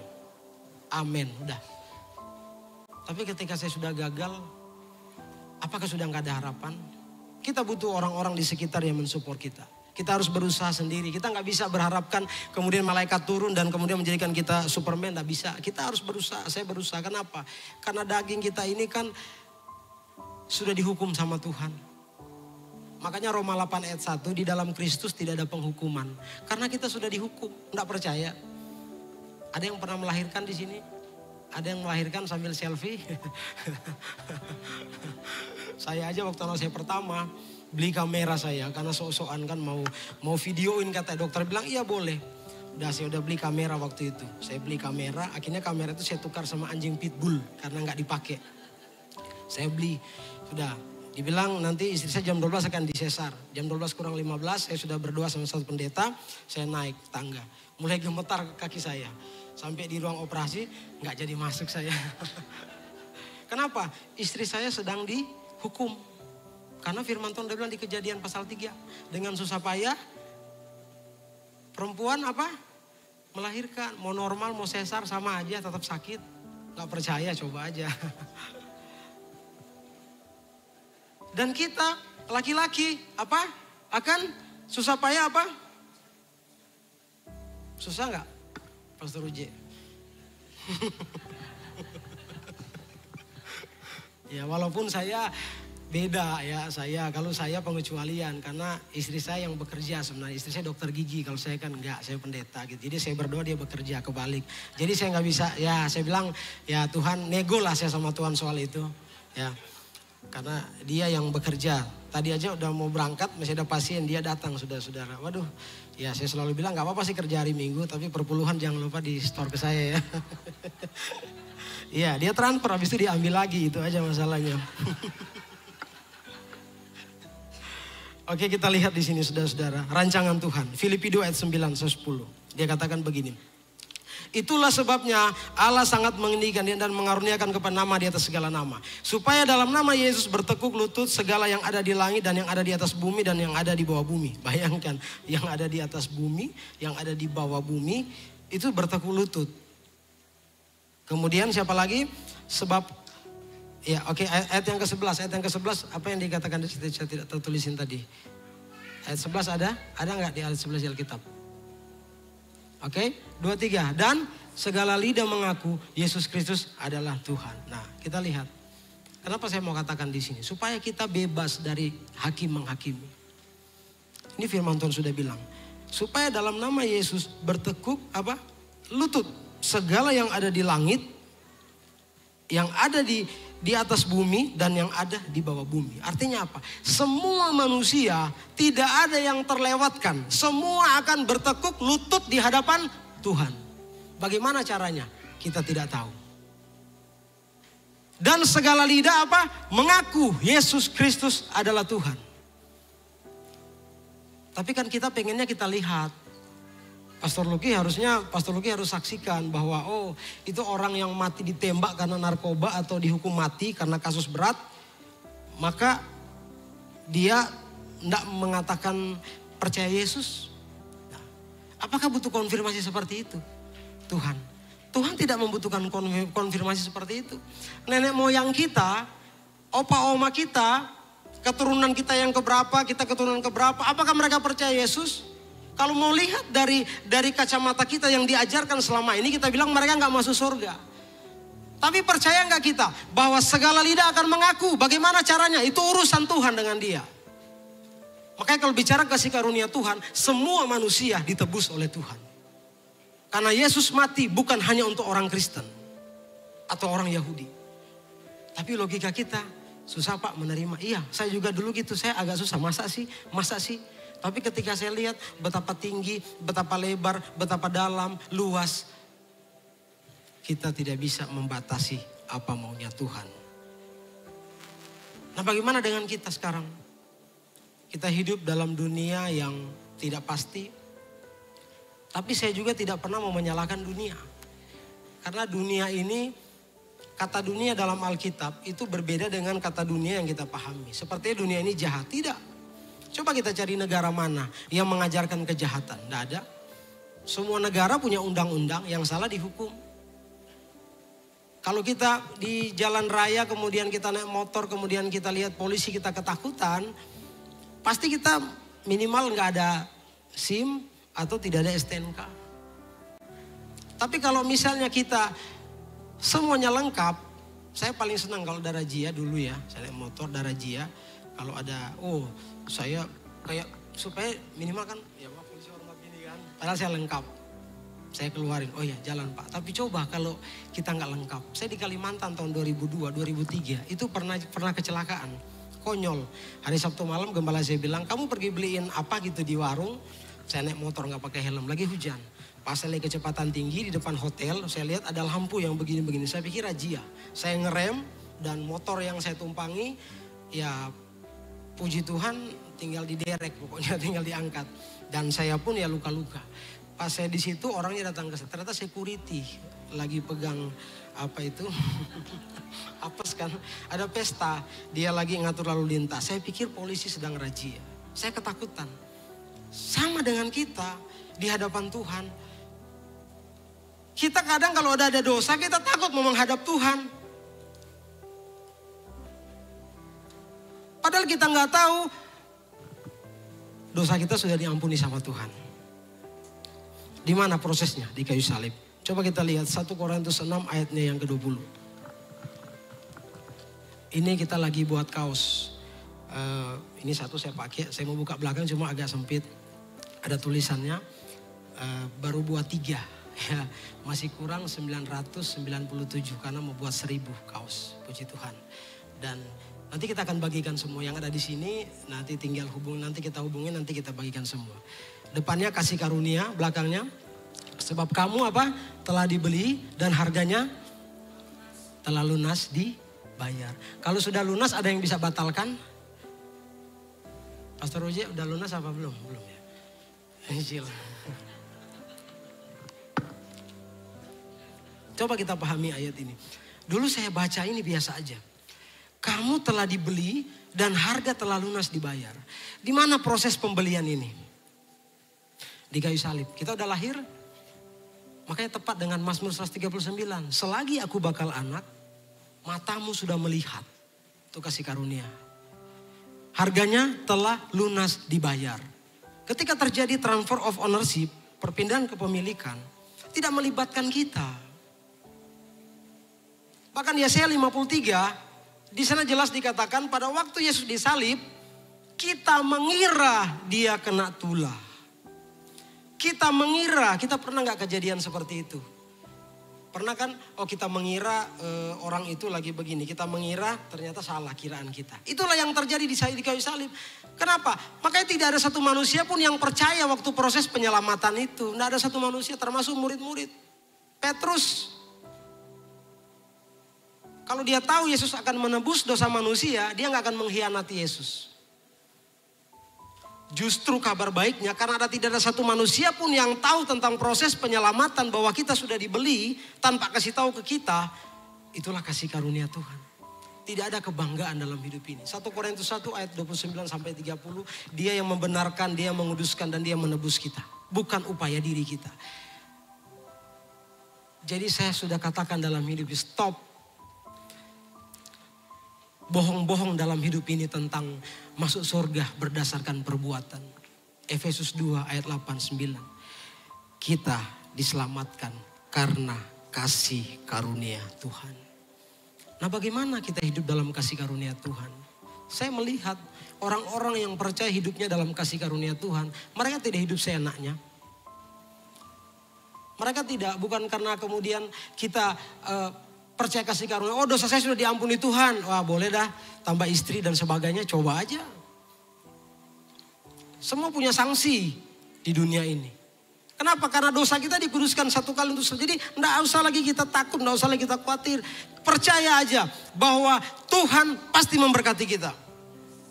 Speaker 6: Amin. Udah. Tapi ketika saya sudah gagal, apakah sudah nggak ada harapan? Kita butuh orang-orang di sekitar yang mensupport kita. Kita harus berusaha sendiri. Kita nggak bisa berharapkan kemudian malaikat turun dan kemudian menjadikan kita Superman. Nggak bisa. Kita harus berusaha. Saya berusaha. Kenapa? Karena daging kita ini kan sudah dihukum sama Tuhan. Makanya Roma 8 ayat 1, di dalam Kristus tidak ada penghukuman. Karena kita sudah dihukum. Nggak percaya? Ada yang pernah melahirkan di sini? Ada yang melahirkan sambil selfie? Saya aja waktu anak saya pertama beli kamera saya karena sok-sokan kan mau videoin, kata dokter bilang iya boleh. Saya udah beli kamera waktu itu. Saya beli kamera, akhirnya kamera itu saya tukar sama anjing pitbull karena nggak dipakai. Saya beli, sudah dibilang nanti istri saya jam 12 akan disesar. Jam 12 kurang 15 saya sudah berdoa sama satu pendeta, saya naik tangga. Mulai gemetar kaki saya. Sampai di ruang operasi nggak jadi masuk saya. Kenapa? Istri saya sedang dihukum. Karena firman Tuhan udah bilang di Kejadian pasal 3. Dengan susah payah perempuan apa? Melahirkan. Mau normal mau sesar sama aja tetap sakit. Nggak percaya coba aja. Dan kita laki-laki apa? Akan susah payah apa? Susah nggak? Pastor Uje. Ya walaupun saya beda ya, kalau saya pengecualian karena istri saya yang bekerja sebenarnya. Istri saya dokter gigi, kalau saya kan enggak, saya pendeta gitu. Jadi saya berdoa dia bekerja, kebalik. Jadi saya nggak bisa, ya saya bilang ya Tuhan, nego lah saya sama Tuhan soal itu. Ya karena dia yang bekerja. Tadi aja udah mau berangkat, masih ada pasien, dia datang saudara-saudara. Waduh, ya saya selalu bilang gak apa-apa sih kerja hari Minggu, tapi perpuluhan jangan lupa di store ke saya ya. Iya, dia transfer, habis itu diambil lagi, itu aja masalahnya. Oke, kita lihat di sini saudara-saudara, rancangan Tuhan. Filipi 2 ayat 9 sampai 10. Dia katakan begini. Itulah sebabnya Allah sangat menginikan dan mengaruniakan kepada nama di atas segala nama. Supaya dalam nama Yesus bertekuk lutut segala yang ada di langit dan yang ada di atas bumi dan yang ada di bawah bumi. Bayangkan, yang ada di atas bumi, yang ada di bawah bumi, itu bertekuk lutut. Kemudian siapa lagi? Sebab, ya oke, ayat yang ke-11. Ayat yang ke-11, apa yang dikatakan di situ? Saya tidak tertulisin tadi. Ayat 11 ada? Ada nggak di ayat 11 Alkitab? Oke, 2, 3. Dan segala lidah mengaku Yesus Kristus adalah Tuhan. Nah, kita lihat. Kenapa saya mau katakan di sini? Supaya kita bebas dari hakim menghakimi. Ini firman Tuhan sudah bilang. Supaya dalam nama Yesus bertekuk apa? Lutut. Segala yang ada di langit, yang ada di atas bumi dan yang ada di bawah bumi. Artinya apa? Semua manusia tidak ada yang terlewatkan. Semua akan bertekuk lutut di hadapan Tuhan. Bagaimana caranya? Kita tidak tahu. Dan segala lidah apa? Mengaku Yesus Kristus adalah Tuhan. Tapi kan kita pengennya kita lihat. Pastor Luki harus saksikan bahwa itu orang yang mati ditembak karena narkoba atau dihukum mati karena kasus berat, maka dia tidak mengatakan percaya Yesus. Nah, apakah butuh konfirmasi seperti itu? Tuhan tidak membutuhkan konfirmasi seperti itu. Nenek moyang kita, opa oma kita, keturunan kita yang keberapa, kita keturunan keberapa, apakah mereka percaya Yesus? Kalau mau lihat dari kacamata kita yang diajarkan selama ini, kita bilang mereka nggak masuk surga. Tapi percaya nggak kita bahwa segala lidah akan mengaku? Bagaimana caranya? Itu urusan Tuhan dengan dia. Makanya kalau bicara kasih karunia Tuhan, semua manusia ditebus oleh Tuhan. Karena Yesus mati bukan hanya untuk orang Kristen atau orang Yahudi. Tapi logika kita susah Pak menerima. Iya, saya juga dulu gitu. Saya agak susah. Masa sih? Tapi ketika saya lihat betapa tinggi, betapa lebar, betapa dalam, luas. Kita tidak bisa membatasi apa maunya Tuhan. Nah, bagaimana dengan kita sekarang? Kita hidup dalam dunia yang tidak pasti. Tapi saya juga tidak pernah mau menyalahkan dunia. Karena dunia ini, kata dunia dalam Alkitab itu berbeda dengan kata dunia yang kita pahami. Sepertinya dunia ini jahat. Tidak. Coba kita cari negara mana yang mengajarkan kejahatan. Tidak ada. Semua negara punya undang-undang, yang salah dihukum. Kalau kita di jalan raya kemudian kita naik motor kemudian kita lihat polisi kita ketakutan. Pasti kita minimal nggak ada SIM atau tidak ada STNK. Tapi kalau misalnya kita semuanya lengkap. Saya paling senang kalau ada razia dulu ya. Saya naik motor ada razia. Kalau ada, saya kayak supaya minimal kan, ya Pak polisi hormat gini kan. Padahal saya lengkap. Saya keluarin, jalan Pak. Tapi coba kalau kita nggak lengkap. Saya di Kalimantan tahun 2002, 2003 itu pernah kecelakaan. Konyol. Hari Sabtu malam gembala saya bilang, kamu pergi beliin apa gitu di warung. Saya naik motor nggak pakai helm, lagi hujan. Pas saya lagi kecepatan tinggi di depan hotel, saya lihat ada lampu yang begini-begini. Saya pikir razia. Saya ngerem dan motor yang saya tumpangi, ya puji Tuhan tinggal diderek, pokoknya tinggal diangkat. Dan saya pun ya luka-luka. Pas saya di situ orangnya datang ke saya, ternyata security lagi pegang apa itu, apes kan, ada pesta, dia lagi ngatur lalu lintas. Saya pikir polisi sedang razia. Saya ketakutan. Sama dengan kita di hadapan Tuhan. Kita kadang kalau ada dosa kita takut mau menghadap Tuhan. Padahal kita nggak tahu dosa kita sudah diampuni sama Tuhan. Di mana prosesnya? Di kayu salib. Coba kita lihat 1 Korintus 6 ayatnya yang ke-20. Ini kita lagi buat kaos. Ini satu saya pakai. Saya mau buka belakang cuma agak sempit. Ada tulisannya. Baru buat 3. Ya, masih kurang 997 karena mau buat 1000 kaos. Puji Tuhan. Dan nanti kita akan bagikan semua yang ada di sini. Nanti tinggal nanti kita hubungin, nanti kita bagikan semua. Depannya kasih karunia, belakangnya sebab kamu apa? Telah dibeli dan harganya telah lunas dibayar. Kalau sudah lunas ada yang bisa batalkan? Pastor Roje udah lunas apa belum? Belum ya. Injil. Coba kita pahami ayat ini. Dulu saya baca ini biasa aja. Kamu telah dibeli dan harga telah lunas dibayar. Di mana proses pembelian ini? Di kayu salib. Kita udah lahir. Makanya tepat dengan Mazmur 139. Selagi aku bakal anak, matamu sudah melihat. Itu kasih karunia. Harganya telah lunas dibayar. Ketika terjadi transfer of ownership, perpindahan kepemilikan, tidak melibatkan kita. Bahkan Yesaya 53, di sana jelas dikatakan pada waktu Yesus disalib, kita mengira dia kena tulah. Kita mengira, kita pernah gak kejadian seperti itu? Pernah kan, kita mengira orang itu lagi begini. Kita mengira ternyata salah kiraan kita. Itulah yang terjadi di kayu salib. Kenapa? Makanya tidak ada satu manusia pun yang percaya waktu proses penyelamatan itu. Tidak ada satu manusia termasuk murid-murid. Petrus. Kalau dia tahu Yesus akan menebus dosa manusia, dia gak akan mengkhianati Yesus. Justru kabar baiknya karena tidak ada satu manusia pun yang tahu tentang proses penyelamatan bahwa kita sudah dibeli tanpa kasih tahu ke kita. Itulah kasih karunia Tuhan. Tidak ada kebanggaan dalam hidup ini. 1 Korintus 1 ayat 29 sampai 30. Dia yang membenarkan, dia yang menguduskan dan dia menebus kita. Bukan upaya diri kita. Jadi saya sudah katakan dalam hidup ini, stop. Bohong-bohong dalam hidup ini tentang masuk surga berdasarkan perbuatan. Efesus 2 ayat 8-9. Kita diselamatkan karena kasih karunia Tuhan. Nah, bagaimana kita hidup dalam kasih karunia Tuhan? Saya melihat orang-orang yang percaya hidupnya dalam kasih karunia Tuhan, mereka tidak hidup seenaknya. Mereka tidak, bukan karena kemudian kita percaya kasih karunia, oh dosa saya sudah diampuni Tuhan. Wah boleh dah tambah istri dan sebagainya, coba aja. Semua punya sanksi di dunia ini. Kenapa? Karena dosa kita dikuduskan satu kali untuk jadi enggak usah lagi kita takut, enggak usah lagi kita khawatir. Percaya aja bahwa Tuhan pasti memberkati kita.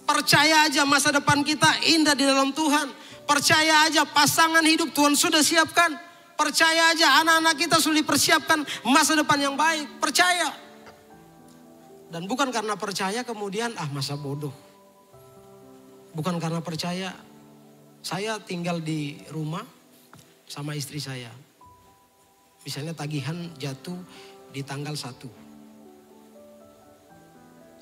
Speaker 6: Percaya aja masa depan kita indah di dalam Tuhan. Percaya aja pasangan hidup Tuhan sudah siapkan. Percaya aja anak-anak kita sudah dipersiapkan masa depan yang baik. Percaya. Dan bukan karena percaya kemudian masa bodoh. Bukan karena percaya. Saya tinggal di rumah sama istri saya. Misalnya tagihan jatuh di tanggal 1.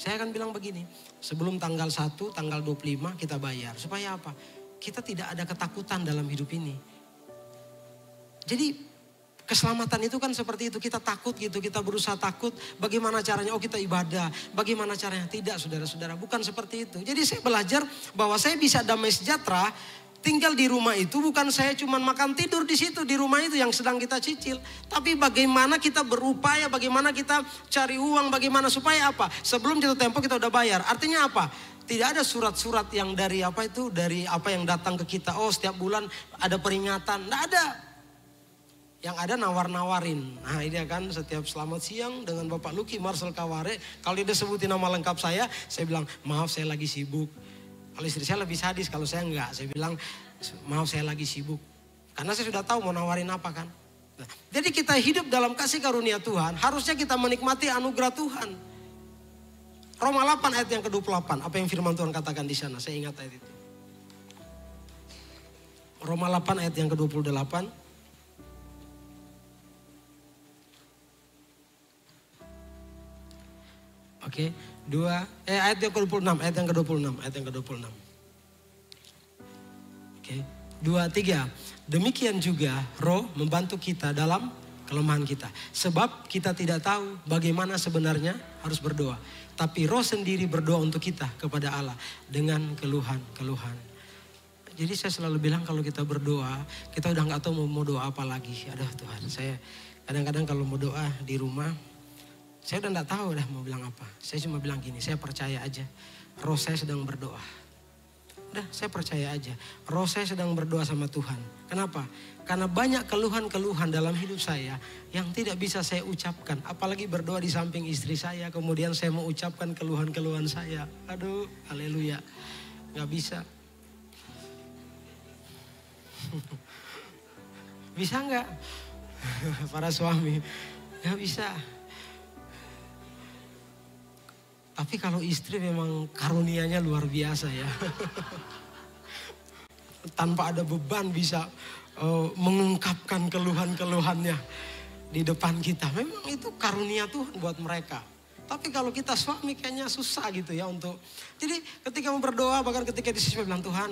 Speaker 6: Saya akan bilang begini. Sebelum tanggal 1, tanggal 25 kita bayar. Supaya apa? Kita tidak ada ketakutan dalam hidup ini. Jadi keselamatan itu kan seperti itu. Kita takut gitu, kita berusaha takut. Bagaimana caranya? Oh kita ibadah. Bagaimana caranya? Tidak saudara-saudara, bukan seperti itu. Jadi saya belajar bahwa saya bisa damai sejahtera. Tinggal di rumah itu bukan saya cuma makan tidur di situ. Di rumah itu yang sedang kita cicil. Tapi bagaimana kita berupaya, bagaimana kita cari uang, bagaimana supaya apa? Sebelum jatuh tempo kita udah bayar. Artinya apa? Tidak ada surat-surat yang dari dari apa yang datang ke kita. Oh setiap bulan ada peringatan. Tidak ada. Yang ada nawar-nawarin. Nah ini kan setiap selamat siang dengan Bapak Luki Marcel Kaware. Kalau dia sebutin nama lengkap saya bilang maaf saya lagi sibuk. Kalau istri saya lebih sadis, kalau saya enggak. Saya bilang maaf saya lagi sibuk. Karena saya sudah tahu mau nawarin apa kan. Nah, jadi kita hidup dalam kasih karunia Tuhan. Harusnya kita menikmati anugerah Tuhan. Roma 8 ayat yang ke-28. Apa yang firman Tuhan katakan di sana? Saya ingat ayat itu. Roma 8 ayat yang ke-28. Oke, ayat yang ke-26, ayat yang ke-26. Oke, 2, 3. Demikian juga Roh membantu kita dalam kelemahan kita. Sebab kita tidak tahu bagaimana sebenarnya harus berdoa. Tapi Roh sendiri berdoa untuk kita kepada Allah dengan keluhan-keluhan. Jadi saya selalu bilang kalau kita berdoa, kita udah gak tahu mau doa apa lagi. Aduh Tuhan, saya kadang-kadang kalau mau doa di rumah, saya udah gak tahu dah mau bilang apa. Saya cuma bilang gini, saya percaya aja. Roh saya sedang berdoa. Udah saya percaya aja. Roh saya sedang berdoa sama Tuhan. Kenapa? Karena banyak keluhan-keluhan dalam hidup saya yang tidak bisa saya ucapkan. Apalagi berdoa di samping istri saya. Kemudian saya mau ucapkan keluhan-keluhan saya. Aduh, haleluya. Gak bisa. Bisa nggak? Para suami, nggak bisa. Tapi kalau istri memang karunianya luar biasa ya. Tanpa ada beban bisa mengungkapkan keluhan-keluhannya di depan kita. Memang itu karunia Tuhan buat mereka. Tapi kalau kita suami kayaknya susah gitu ya untuk. Jadi ketika mau berdoa, bahkan ketika di sini bilang, Tuhan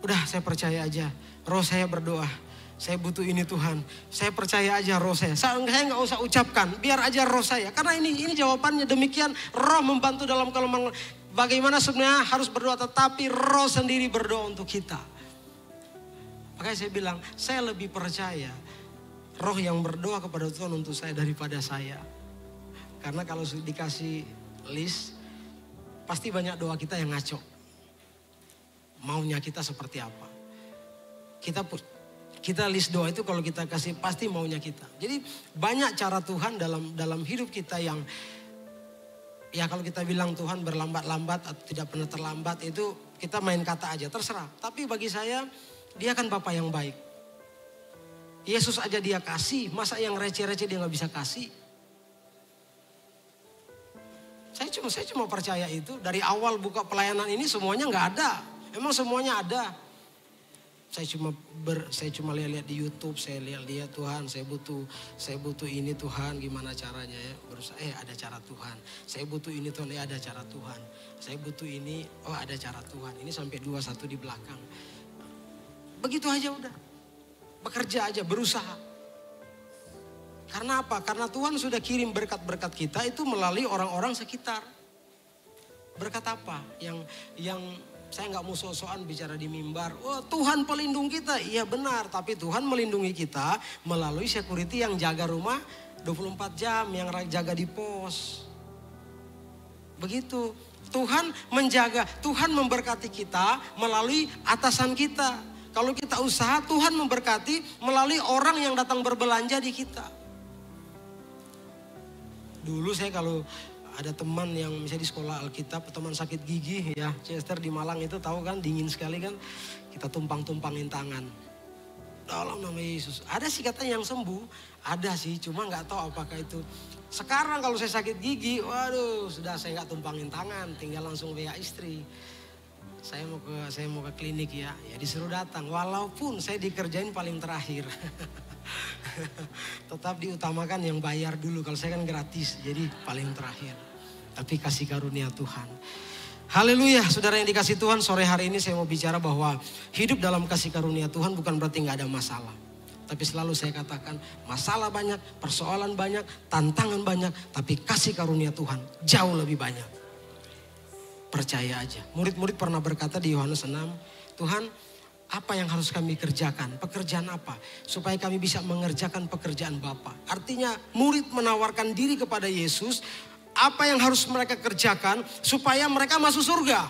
Speaker 6: udah saya percaya aja. Roh saya berdoa. Saya butuh ini Tuhan. Saya percaya aja roh saya. Saya nggak usah ucapkan. Biar aja roh saya. Karena ini jawabannya demikian. Roh membantu dalam kelemahan. Bagaimana sebenarnya harus berdoa. Tetapi roh sendiri berdoa untuk kita. Makanya saya bilang, saya lebih percaya roh yang berdoa kepada Tuhan untuk saya daripada saya. Karena kalau dikasih list, pasti banyak doa kita yang ngaco. Maunya kita seperti apa. Kita list doa itu kalau kita kasih pasti maunya kita. Jadi banyak cara Tuhan dalam hidup kita yang, ya kalau kita bilang Tuhan berlambat-lambat atau tidak pernah terlambat, itu kita main kata aja, terserah. Tapi bagi saya, dia kan Bapa yang baik. Yesus aja dia kasih, masa yang receh-receh dia gak bisa kasih. Saya cuma percaya itu. Dari awal buka pelayanan ini semuanya gak ada. Emang semuanya ada. Saya cuma lihat di YouTube, saya lihat Tuhan, saya butuh ini Tuhan, gimana caranya ya? Berusaha, ada cara Tuhan. Saya butuh ini Tuhan, ada cara Tuhan. Saya butuh ini, ada cara Tuhan. Ini sampai 2-1 di belakang. Begitu aja udah. Bekerja aja, berusaha. Karena apa? Karena Tuhan sudah kirim berkat-berkat kita itu melalui orang-orang sekitar. Berkat apa? Yang saya nggak mau sok-sokan bicara di mimbar. Oh, Tuhan pelindung kita. Iya benar, tapi Tuhan melindungi kita melalui security yang jaga rumah 24 jam, yang jaga di pos. Begitu. Tuhan menjaga, Tuhan memberkati kita melalui atasan kita. Kalau kita usaha, Tuhan memberkati melalui orang yang datang berbelanja di kita. Dulu saya kalau ada teman yang misalnya di sekolah Alkitab, teman sakit gigi ya, Chester di Malang itu tahu kan, dingin sekali kan, kita tumpang-tumpangin tangan. Dalam nama Yesus. Ada sih katanya yang sembuh, ada sih, cuma nggak tahu apakah itu. Sekarang kalau saya sakit gigi, waduh, sudah saya nggak tumpangin tangan, tinggal langsung WA istri. Saya mau ke klinik ya disuruh datang, walaupun saya dikerjain paling terakhir. Tetap diutamakan yang bayar dulu, kalau saya kan gratis, jadi paling terakhir. Tapi kasih karunia Tuhan. Haleluya, saudara yang dikasih Tuhan, sore hari ini saya mau bicara bahwa hidup dalam kasih karunia Tuhan bukan berarti nggak ada masalah. Tapi selalu saya katakan, masalah banyak, persoalan banyak, tantangan banyak, tapi kasih karunia Tuhan jauh lebih banyak. Percaya aja. Murid-murid pernah berkata di Yohanes 6, Tuhan, apa yang harus kami kerjakan? Pekerjaan apa? Supaya kami bisa mengerjakan pekerjaan Bapa. Artinya murid menawarkan diri kepada Yesus. Apa yang harus mereka kerjakan supaya mereka masuk surga?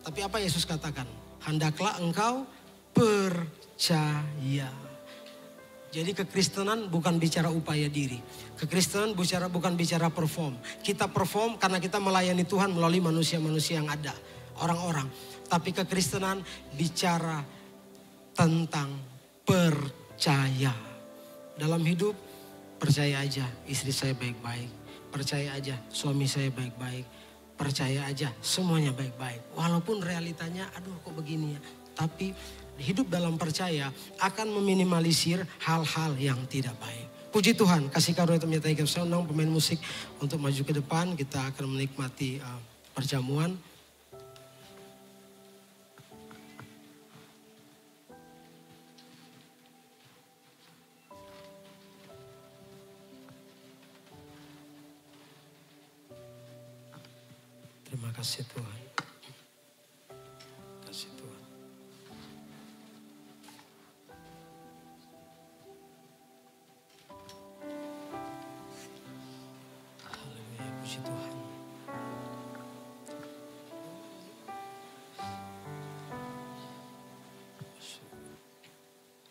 Speaker 6: Tapi apa Yesus katakan? Hendaklah engkau percaya. Jadi kekristenan bukan bicara upaya diri. Kekristenan bukan bicara perform. Kita perform karena kita melayani Tuhan melalui manusia-manusia yang ada. Orang-orang. Tapi kekristenan bicara tentang percaya. Dalam hidup percaya aja istri saya baik-baik. Percaya aja suami saya baik-baik. Percaya aja semuanya baik-baik. Walaupun realitanya aduh kok begini ya. Tapi hidup dalam percaya akan meminimalisir hal-hal yang tidak baik. Puji Tuhan, kasih karunia menyertai kita. Saya undang pemain musik untuk maju ke depan. Kita akan menikmati perjamuan. Terima kasih Tuhan. Kasih Tuhan. Haleluya, puji Tuhan.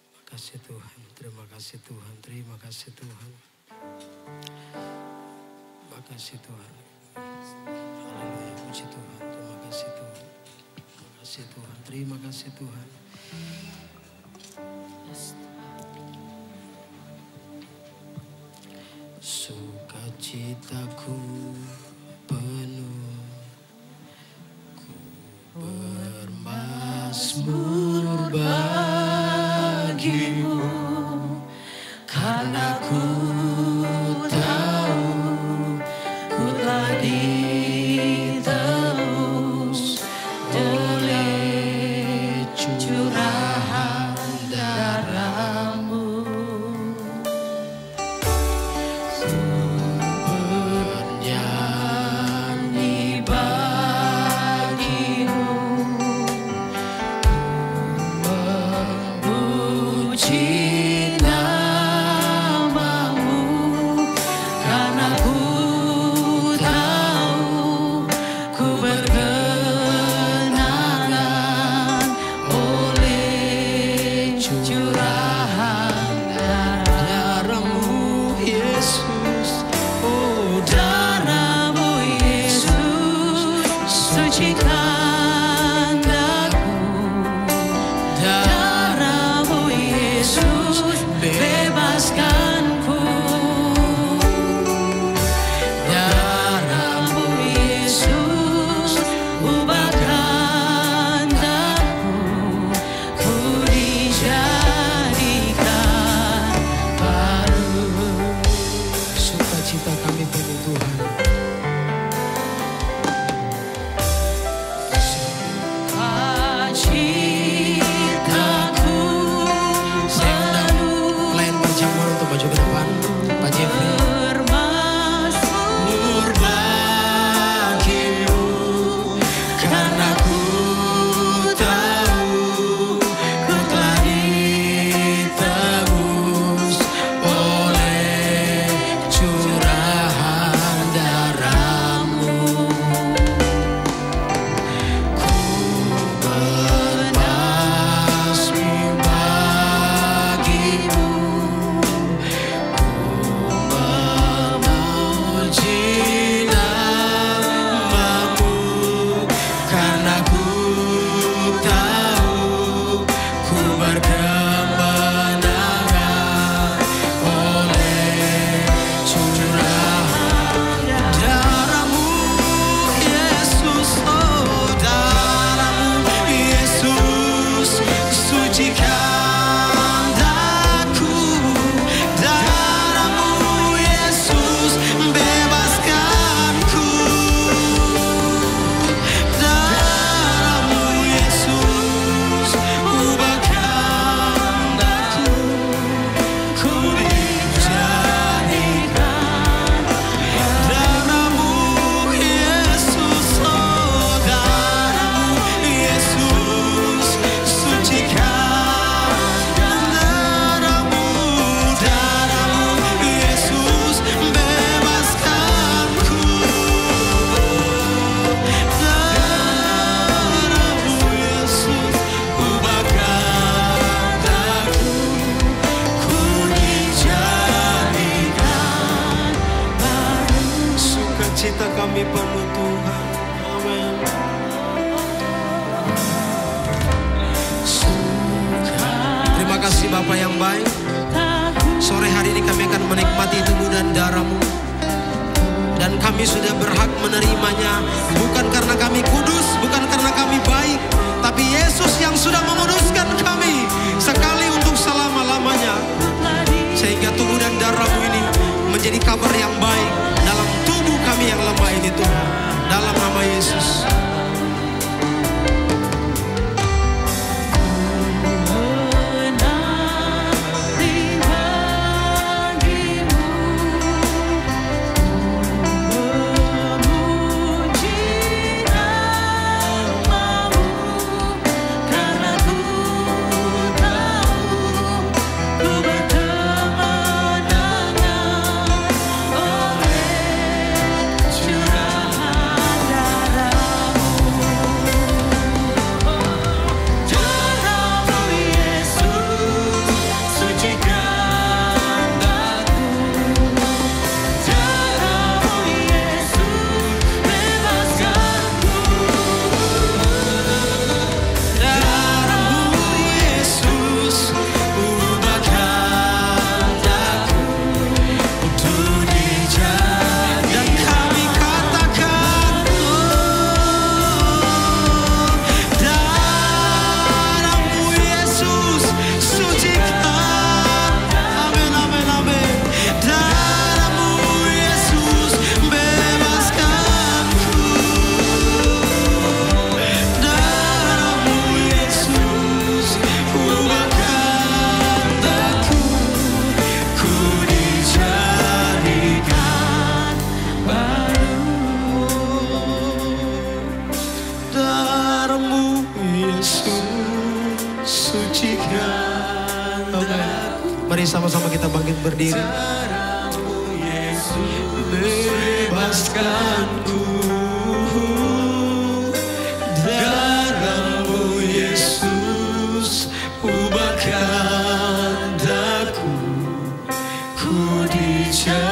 Speaker 6: Terima kasih Tuhan, terima kasih Tuhan, terima kasih Tuhan. Terima kasih Tuhan. Haleluya, puji Tuhan, terima kasih Tuhan. Terima kasih Tuhan, terima kasih Tuhan. Sukacitaku penuh, ku bermazmur bagimu, karena ku tahu ku telah ditebus oleh curahan darahmu. Bernyanyi bagimu, memuji namamu, karena ku tahu ku berkenanan oleh curahan darahmu, Yesus. Oh, darahmu, Yesus, sucikan aku. Darahmu, Yesus, bebaskanku. Darahmu, Yesus, ubahkan aku. Ku dijadikan baru. Sukacita kami bagi Tuhan. Sukacitaku penuh. kita bangkit berdiri.
Speaker 2: Darahmu Yesus bebaskanku. Darahmu Yesus ubahkan daku. Ku dijadikan.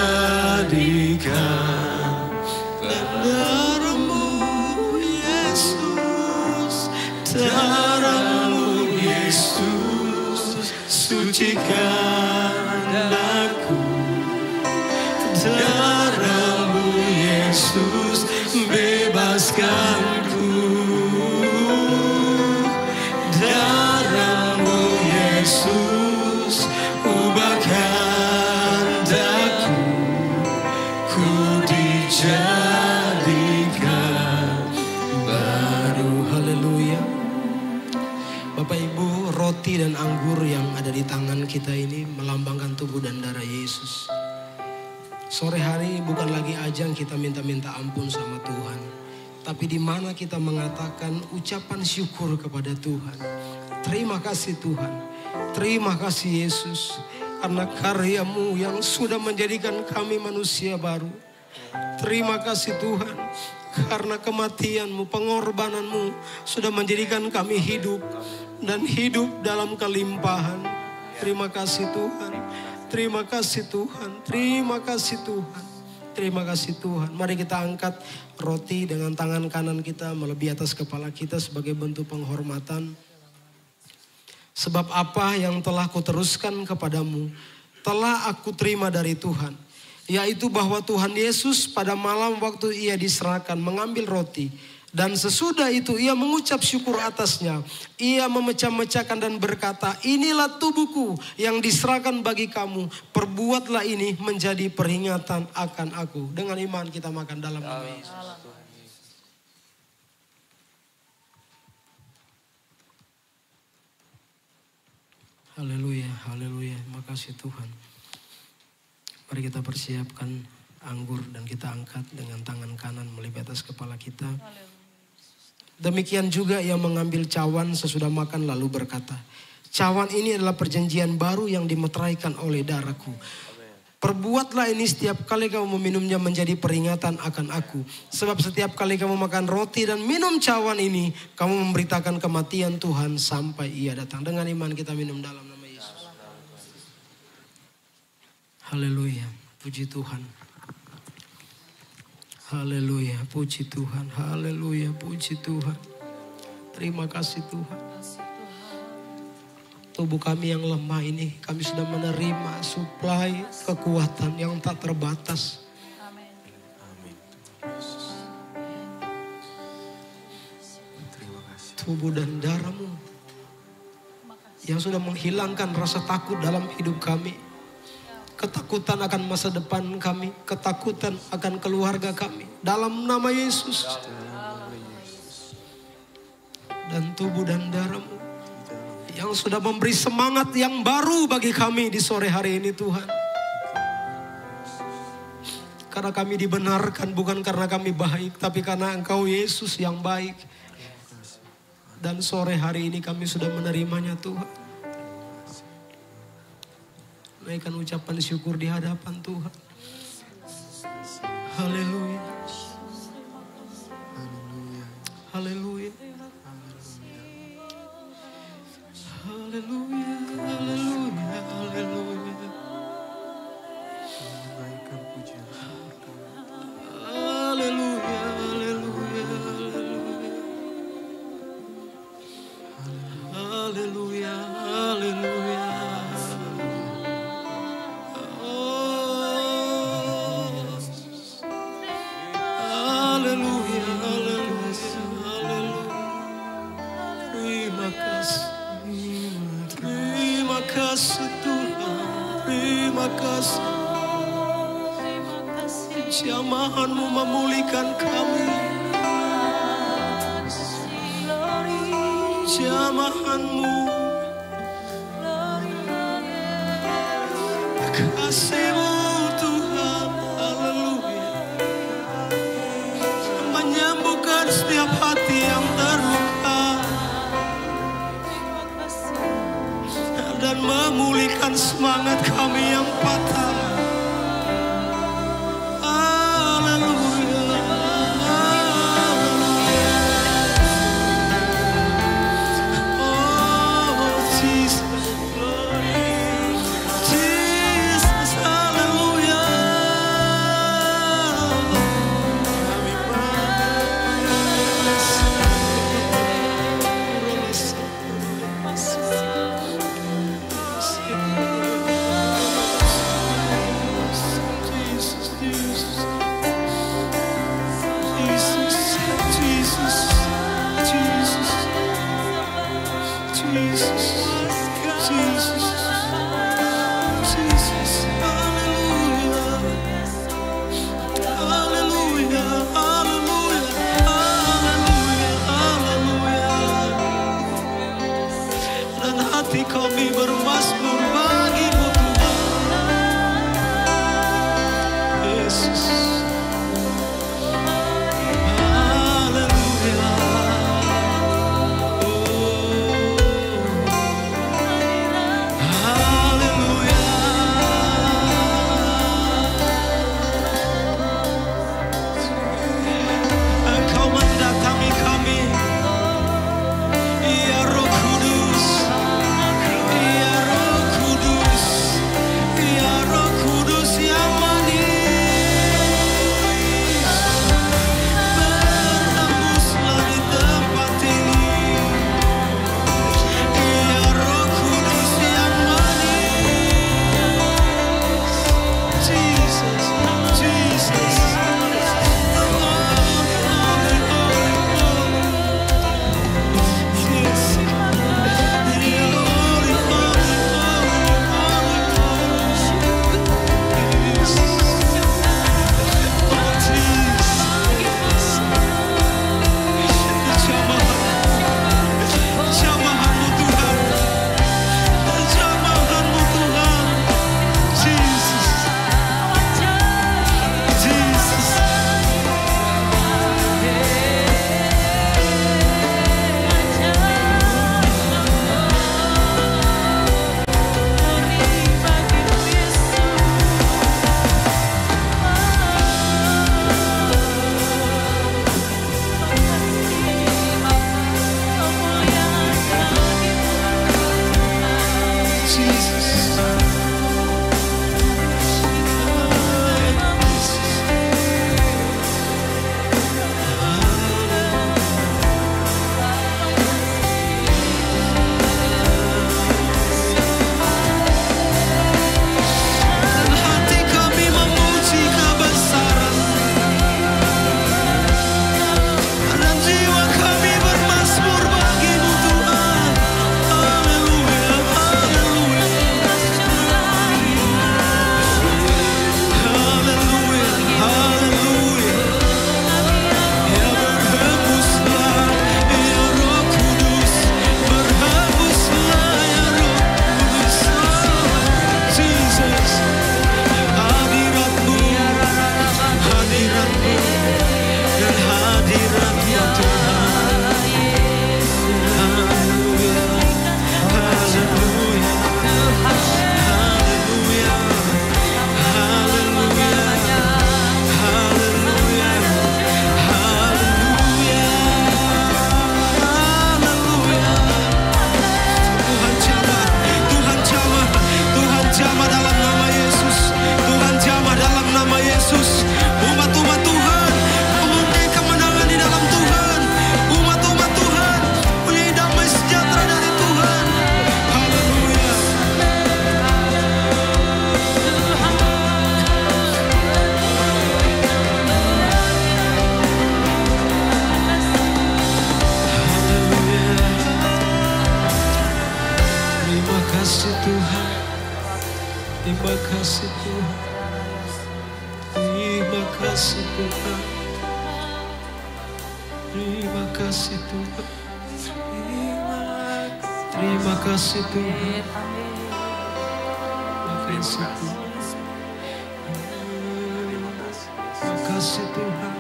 Speaker 2: Darahmu Yesus, darahmu Yesus sucikan aku. Darahmu Yesus bebaskanku. Darahmu Yesus ubahkan daku. Ku dijadikan baru.
Speaker 6: Haleluya. Bapak Ibu, roti dan anggur yang ada di tangan kita ini melambangkan tubuh dan darah Yesus. Sore hari bukan lagi ajang kita minta-minta ampun sama Tuhan, tapi di mana kita mengatakan ucapan syukur kepada Tuhan. Terima kasih Tuhan, terima kasih Yesus, karena karya-Mu yang sudah menjadikan kami manusia baru. Terima kasih Tuhan, karena kematian-Mu, pengorbanan-Mu sudah menjadikan kami hidup dan hidup dalam kelimpahan. Terima kasih Tuhan, terima kasih Tuhan, terima kasih Tuhan, terima kasih Tuhan. Mari kita angkat roti dengan tangan kanan kita melebihi atas kepala kita sebagai bentuk penghormatan. Sebab apa yang telah kuteruskan kepadamu telah aku terima dari Tuhan, yaitu bahwa Tuhan Yesus pada malam waktu ia diserahkan mengambil roti, dan sesudah itu ia mengucap syukur atasnya. Ia memecah-mecahkan dan berkata, inilah tubuhku yang diserahkan bagi kamu. Perbuatlah ini menjadi peringatan akan aku. Dengan iman kita makan dalam nama Yesus. Haleluya, haleluya. Makasih Tuhan. Mari kita persiapkan anggur dan kita angkat dengan tangan kanan melipat atas kepala kita. Demikian juga ia mengambil cawan sesudah makan lalu berkata, cawan ini adalah perjanjian baru yang dimeteraikan oleh darahku. Perbuatlah ini setiap kali kamu meminumnya menjadi peringatan akan aku. Sebab setiap kali kamu makan roti dan minum cawan ini, kamu memberitakan kematian Tuhan sampai ia datang. Dengan iman kita minum dalam nama Yesus. Haleluya, puji Tuhan. Haleluya, puji Tuhan. Haleluya, puji Tuhan. Terima kasih Tuhan. Tubuh kami yang lemah ini, kami sudah menerima suplai kekuatan yang tak terbatas. Tubuh dan darah-Mu yang sudah menghilangkan rasa takut dalam hidup kami. Ketakutan akan masa depan kami, ketakutan akan keluarga kami. Dalam nama Yesus. Dan tubuh dan darah-Mu yang sudah memberi semangat yang baru bagi kami di sore hari ini Tuhan. Karena kami dibenarkan bukan karena kami baik, tapi karena Engkau Yesus yang baik. Dan sore hari ini kami sudah menerimanya Tuhan. Naikkan ucapan syukur di hadapan Tuhan. Haleluya. Haleluya. Haleluya. Haleluya. Haleluya. Haleluya. Haleluya. Haleluya. Haleluya. Terima kasih Tuhan, terima kasih. Jamahan-Mu memulihkan kami. Jamahan-Mu, kasih-Mu Tuhan, haleluya, menyembuhkan setiap hati yang terluka dan memulihkan sembuhkan semangat kami yang patah. Haleluya, haleluya. Oh Jesus, Jesus, haleluya. Kami bermasmur bagimu Tuhan Yesus. Haleluya. Haleluya. Engkau mendatangi kami, ya Roh Kudus. Terima kasih Tuhan. Terima kasih Tuhan. Terima kasih Tuhan. Terima kasih Tuhan. Terima kasih Tuhan. Terima kasih Tuhan.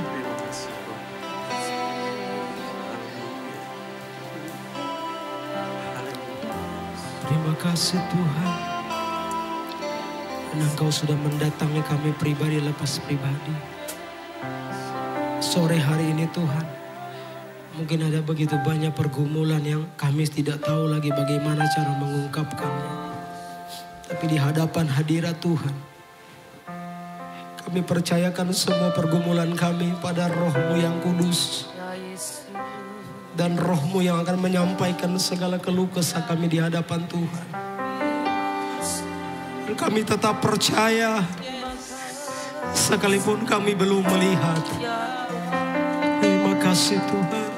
Speaker 6: Terima kasih Tuhan. Dan Engkau sudah mendatangi kami pribadi lepas pribadi. Sore hari ini Tuhan, mungkin ada begitu banyak pergumulan yang kami tidak tahu lagi bagaimana cara mengungkapkannya. Tapi di hadapan hadirat Tuhan, kami percayakan semua pergumulan kami pada Roh-Mu yang kudus. Dan Roh-Mu yang akan menyampaikan segala keluh kesah kami di hadapan Tuhan. Dan kami tetap percaya, sekalipun kami belum melihat. Terima kasih Tuhan.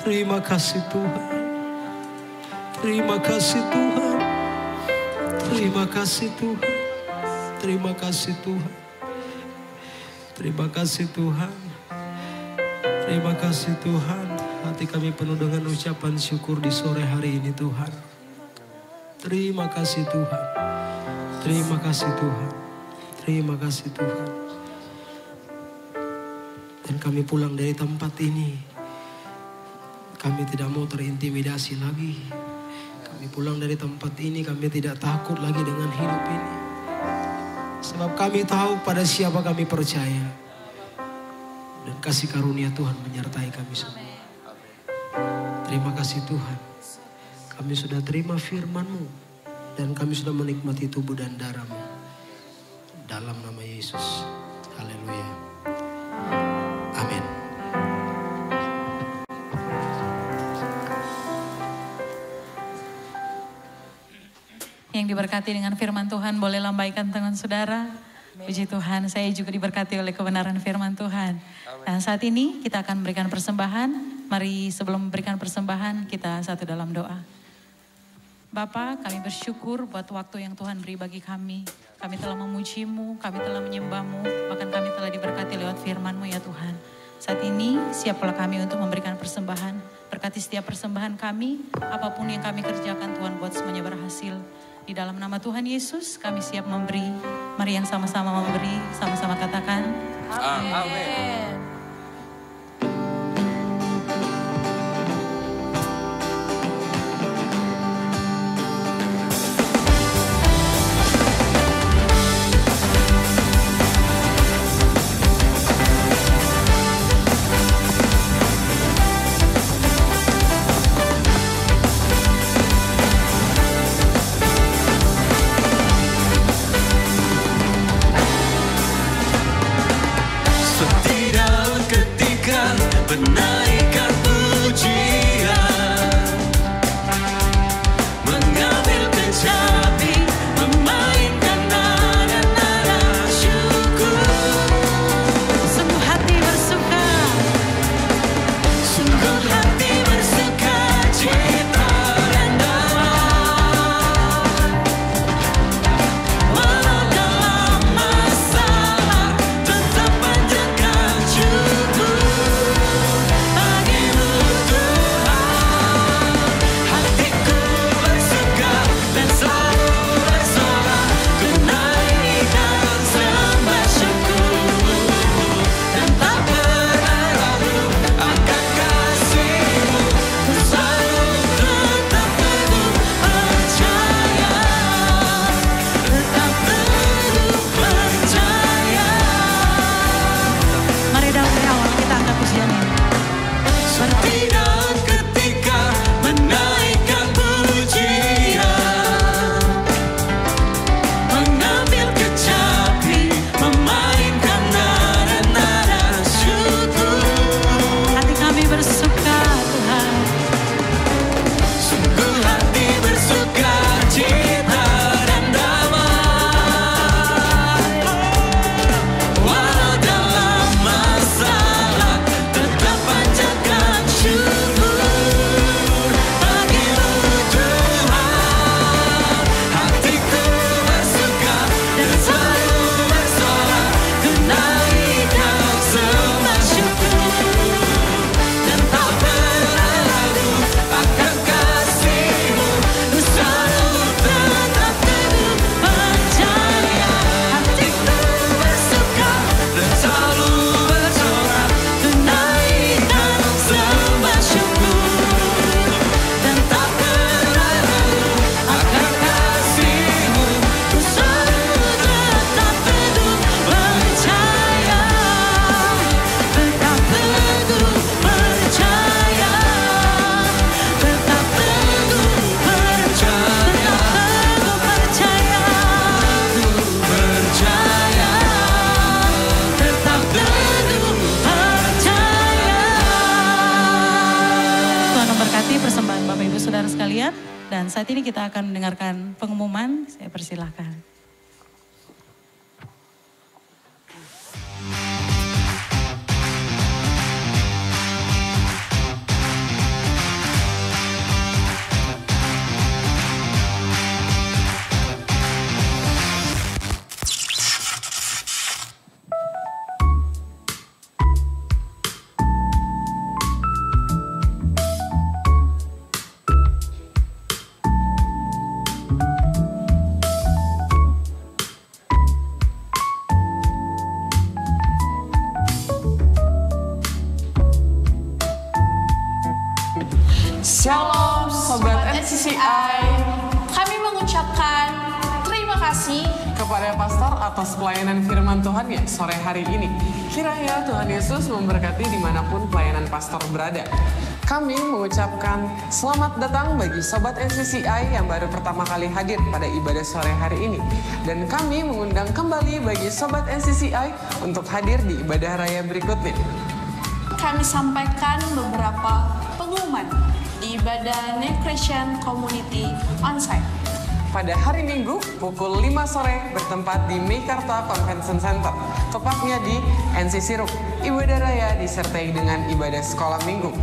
Speaker 6: Terima kasih Tuhan. Terima kasih Tuhan. Terima kasih Tuhan. Terima kasih Tuhan. Terima kasih Tuhan. Terima kasih Tuhan. Hati kami penuh dengan ucapan syukur di sore hari ini Tuhan. Terima kasih Tuhan. Terima kasih Tuhan. Terima kasih Tuhan. Dan kami pulang dari tempat ini, kami tidak mau terintimidasi lagi. Kami pulang dari tempat ini, kami tidak takut lagi dengan hidup ini. Sebab kami tahu pada siapa kami percaya. Dan kasih karunia Tuhan menyertai kami semua. Terima kasih Tuhan. Kami sudah terima firman-Mu. Dan kami sudah menikmati tubuh dan darah-Mu. Dalam nama Yesus. Haleluya. Amin.
Speaker 3: Yang diberkati dengan firman Tuhan boleh lambaikan tangan saudara. Puji Tuhan, saya juga diberkati oleh kebenaran firman Tuhan. Dan saat ini kita akan memberikan persembahan. Mari sebelum memberikan persembahan kita satu dalam doa. Bapa, kami bersyukur buat waktu yang Tuhan beri bagi kami. Kami telah memuji-Mu, kami telah menyembah-Mu, bahkan kami telah diberkati lewat firman-Mu ya Tuhan. Saat ini siaplah kami untuk memberikan persembahan. Berkati setiap persembahan kami, apapun yang kami kerjakan Tuhan buat semuanya berhasil. Di dalam nama Tuhan Yesus kami siap memberi. Mari yang sama-sama memberi, sama-sama katakan. Amin.
Speaker 2: Setidaknya
Speaker 3: Dan saat ini kita akan mendengarkan pengumuman, saya persilahkan.
Speaker 7: Shalom Sobat NCCI.
Speaker 8: Kami mengucapkan terima kasih
Speaker 7: kepada pastor atas pelayanan firman Tuhan ya sore hari ini. Kiranya Tuhan Yesus memberkati dimanapun pelayanan pastor berada. Kami mengucapkan selamat datang bagi Sobat NCCI yang baru pertama kali hadir pada ibadah sore hari ini. Dan kami mengundang kembali bagi Sobat NCCI untuk hadir di ibadah raya berikutnya.
Speaker 8: kami sampaikan beberapa pengumuman di ibadah New Christian Community Onsite.
Speaker 7: Pada hari Minggu pukul 5 sore bertempat di Meikarta Convention Center, tepatnya di NCC Rook. Ibadah raya disertai dengan ibadah sekolah minggu.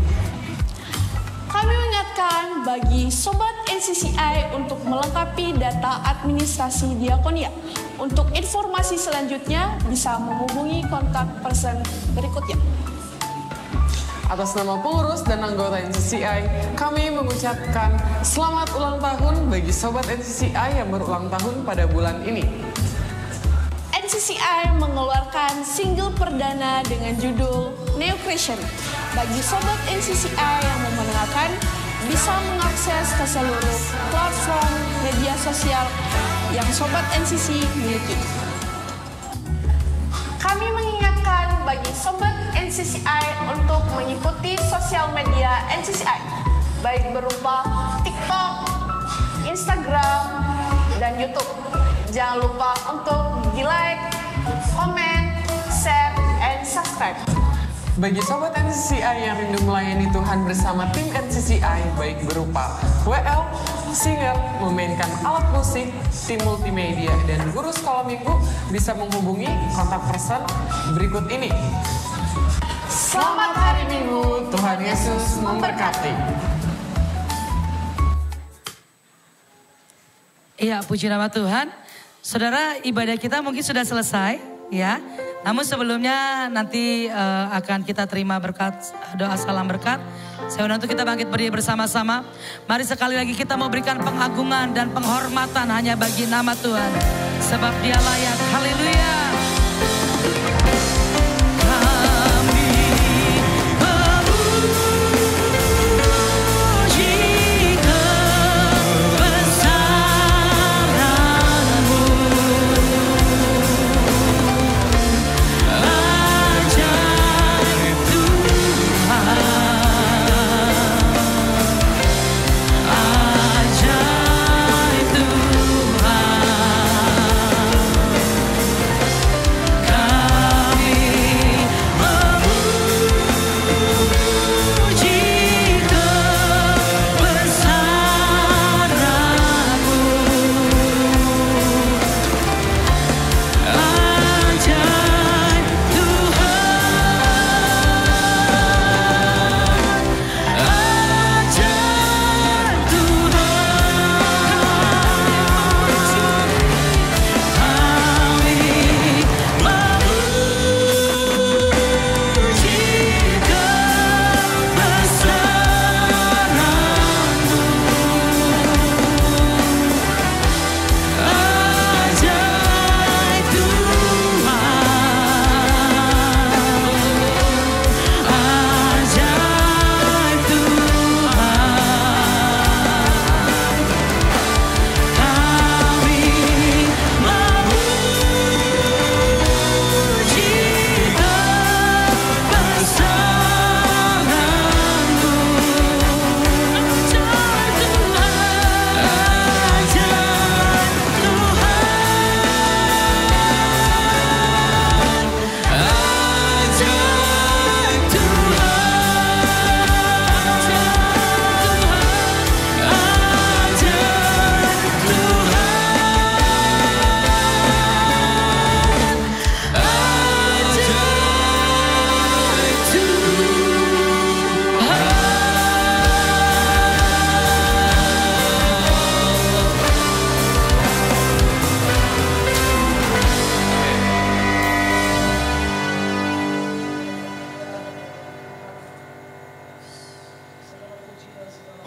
Speaker 8: Kami mengingatkan bagi Sobat NCCI untuk melengkapi data administrasi diakonia. Untuk informasi selanjutnya bisa menghubungi kontak person berikutnya.
Speaker 7: Atas nama pengurus dan anggota NCCI, kami mengucapkan selamat ulang tahun bagi Sobat NCCI yang berulang tahun pada bulan ini.
Speaker 8: NCCI mengeluarkan single perdana dengan judul New Christian. Bagi Sobat NCCI yang mau mendengarkan, bisa mengakses ke seluruh platform media sosial yang Sobat NCC miliki. Kami mengingatkan bagi Sobat NCCI untuk mengikuti sosial media NCCI, baik berupa TikTok, Instagram, dan YouTube. Jangan lupa untuk di-like, komen, share, and subscribe.
Speaker 7: Bagi Sobat NCCI yang rindu melayani Tuhan bersama tim NCCI, baik berupa WL, singer, memainkan alat musik, tim multimedia, dan guru sekolah minggu, bisa menghubungi kontak person berikut ini. Selamat hari Minggu, Tuhan Yesus memberkati.
Speaker 1: Iya, puji nama Tuhan. Saudara, ibadah kita mungkin sudah selesai, ya. Namun sebelumnya nanti akan kita terima berkat, doa salam berkat. Saya undang untuk kita bangkit berdiri bersama-sama. Mari sekali lagi kita mau berikan pengagungan dan penghormatan hanya bagi nama Tuhan. Sebab Dia layak. Haleluya.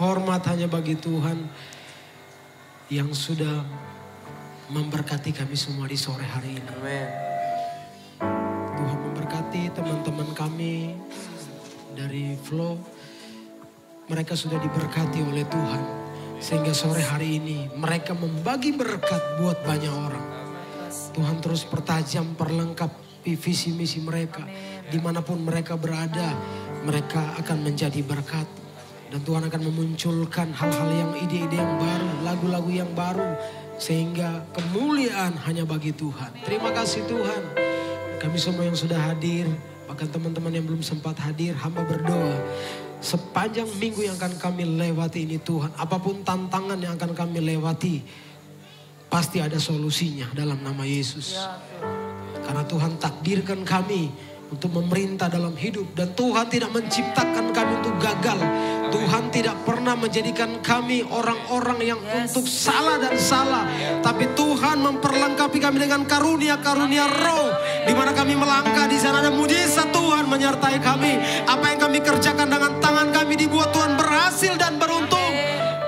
Speaker 6: hormat hanya bagi Tuhan yang sudah memberkati kami semua di sore hari ini.
Speaker 9: Amin.
Speaker 6: Tuhan memberkati teman-teman kami dari Flow. Mereka sudah diberkati oleh Tuhan. Sehingga sore hari ini mereka membagi berkat buat banyak orang. Tuhan terus pertajam, perlengkapi visi misi mereka. Dimanapun mereka berada, mereka akan menjadi berkat. Dan Tuhan akan memunculkan hal-hal yang ide-ide yang baru, lagu-lagu yang baru. Sehingga kemuliaan hanya bagi Tuhan. Terima kasih Tuhan. Kami semua yang sudah hadir, bahkan teman-teman yang belum sempat hadir, hamba berdoa. Sepanjang minggu yang akan kami lewati ini Tuhan, apapun tantangan yang akan kami lewati, pasti ada solusinya dalam nama Yesus. Karena Tuhan takdirkan kami untuk memerintah dalam hidup. Dan Tuhan tidak menciptakan kami untuk gagal. Tuhan tidak pernah menjadikan kami orang-orang yang untuk salah dan salah. Tapi Tuhan memperlengkapi kami dengan karunia-karunia roh. Di mana kami melangkah, di sana ada mujizat Tuhan menyertai kami. Apa yang kami kerjakan dengan tangan kami dibuat Tuhan berhasil dan beruntung.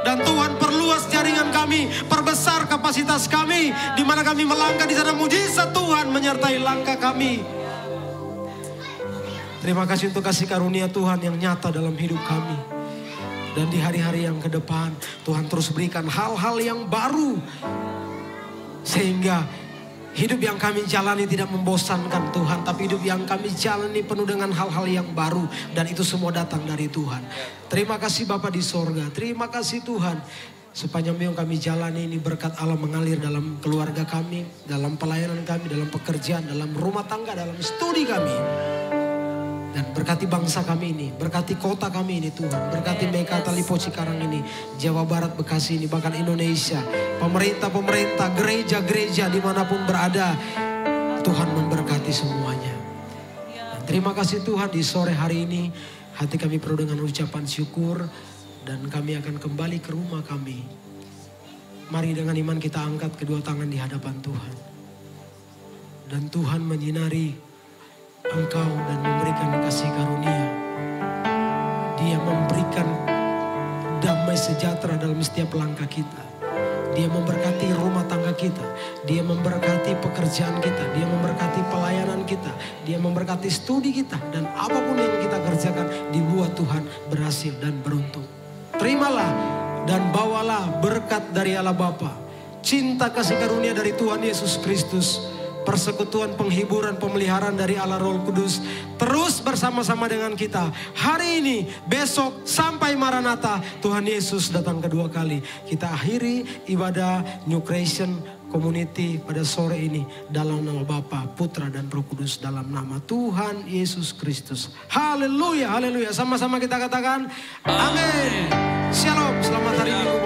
Speaker 6: Dan Tuhan perluas jaringan kami, perbesar kapasitas kami. Di mana kami melangkah, di sana mujizat Tuhan menyertai langkah kami. Terima kasih untuk kasih karunia Tuhan yang nyata dalam hidup kami. Dan di hari-hari yang ke depan, Tuhan terus berikan hal-hal yang baru. Sehingga hidup yang kami jalani tidak membosankan Tuhan. Tapi hidup yang kami jalani penuh dengan hal-hal yang baru. Dan itu semua datang dari Tuhan. Terima kasih Bapa di sorga. Terima kasih Tuhan. Sepanjang minggu kami jalani ini berkat Allah mengalir dalam keluarga kami. Dalam pelayanan kami, dalam pekerjaan, dalam rumah tangga, dalam studi kami. Dan berkati bangsa kami ini, berkati kota kami ini Tuhan. Berkati Mekarta, Lipo, Cikarang ini, Jawa Barat, Bekasi ini, bahkan Indonesia. Pemerintah-pemerintah, gereja-gereja dimanapun berada. Tuhan memberkati semuanya. Dan terima kasih Tuhan di sore hari ini. Hati kami penuh dengan ucapan syukur. Dan kami akan kembali ke rumah kami. Mari dengan iman kita angkat kedua tangan di hadapan Tuhan. Dan Tuhan menyinari Engkau dan memberikan kasih karunia. Dia memberikan damai sejahtera dalam setiap langkah kita. Dia memberkati rumah tangga kita. Dia memberkati pekerjaan kita. Dia memberkati pelayanan kita. Dia memberkati studi kita. Dan apapun yang kita kerjakan dibuat Tuhan berhasil dan beruntung. Terimalah dan bawalah berkat dari Allah Bapa. Cinta kasih karunia dari Tuhan Yesus Kristus. Persekutuan, penghiburan, pemeliharaan dari Allah Roh Kudus terus bersama-sama dengan kita. Hari ini, besok, sampai Maranatha, Tuhan Yesus datang kedua kali. Kita akhiri ibadah New Creation Community pada sore ini dalam nama Bapa, Putra dan Roh Kudus, dalam nama Tuhan Yesus Kristus. Haleluya, haleluya. Sama-sama kita katakan amin. Shalom, selamat hari Minggu.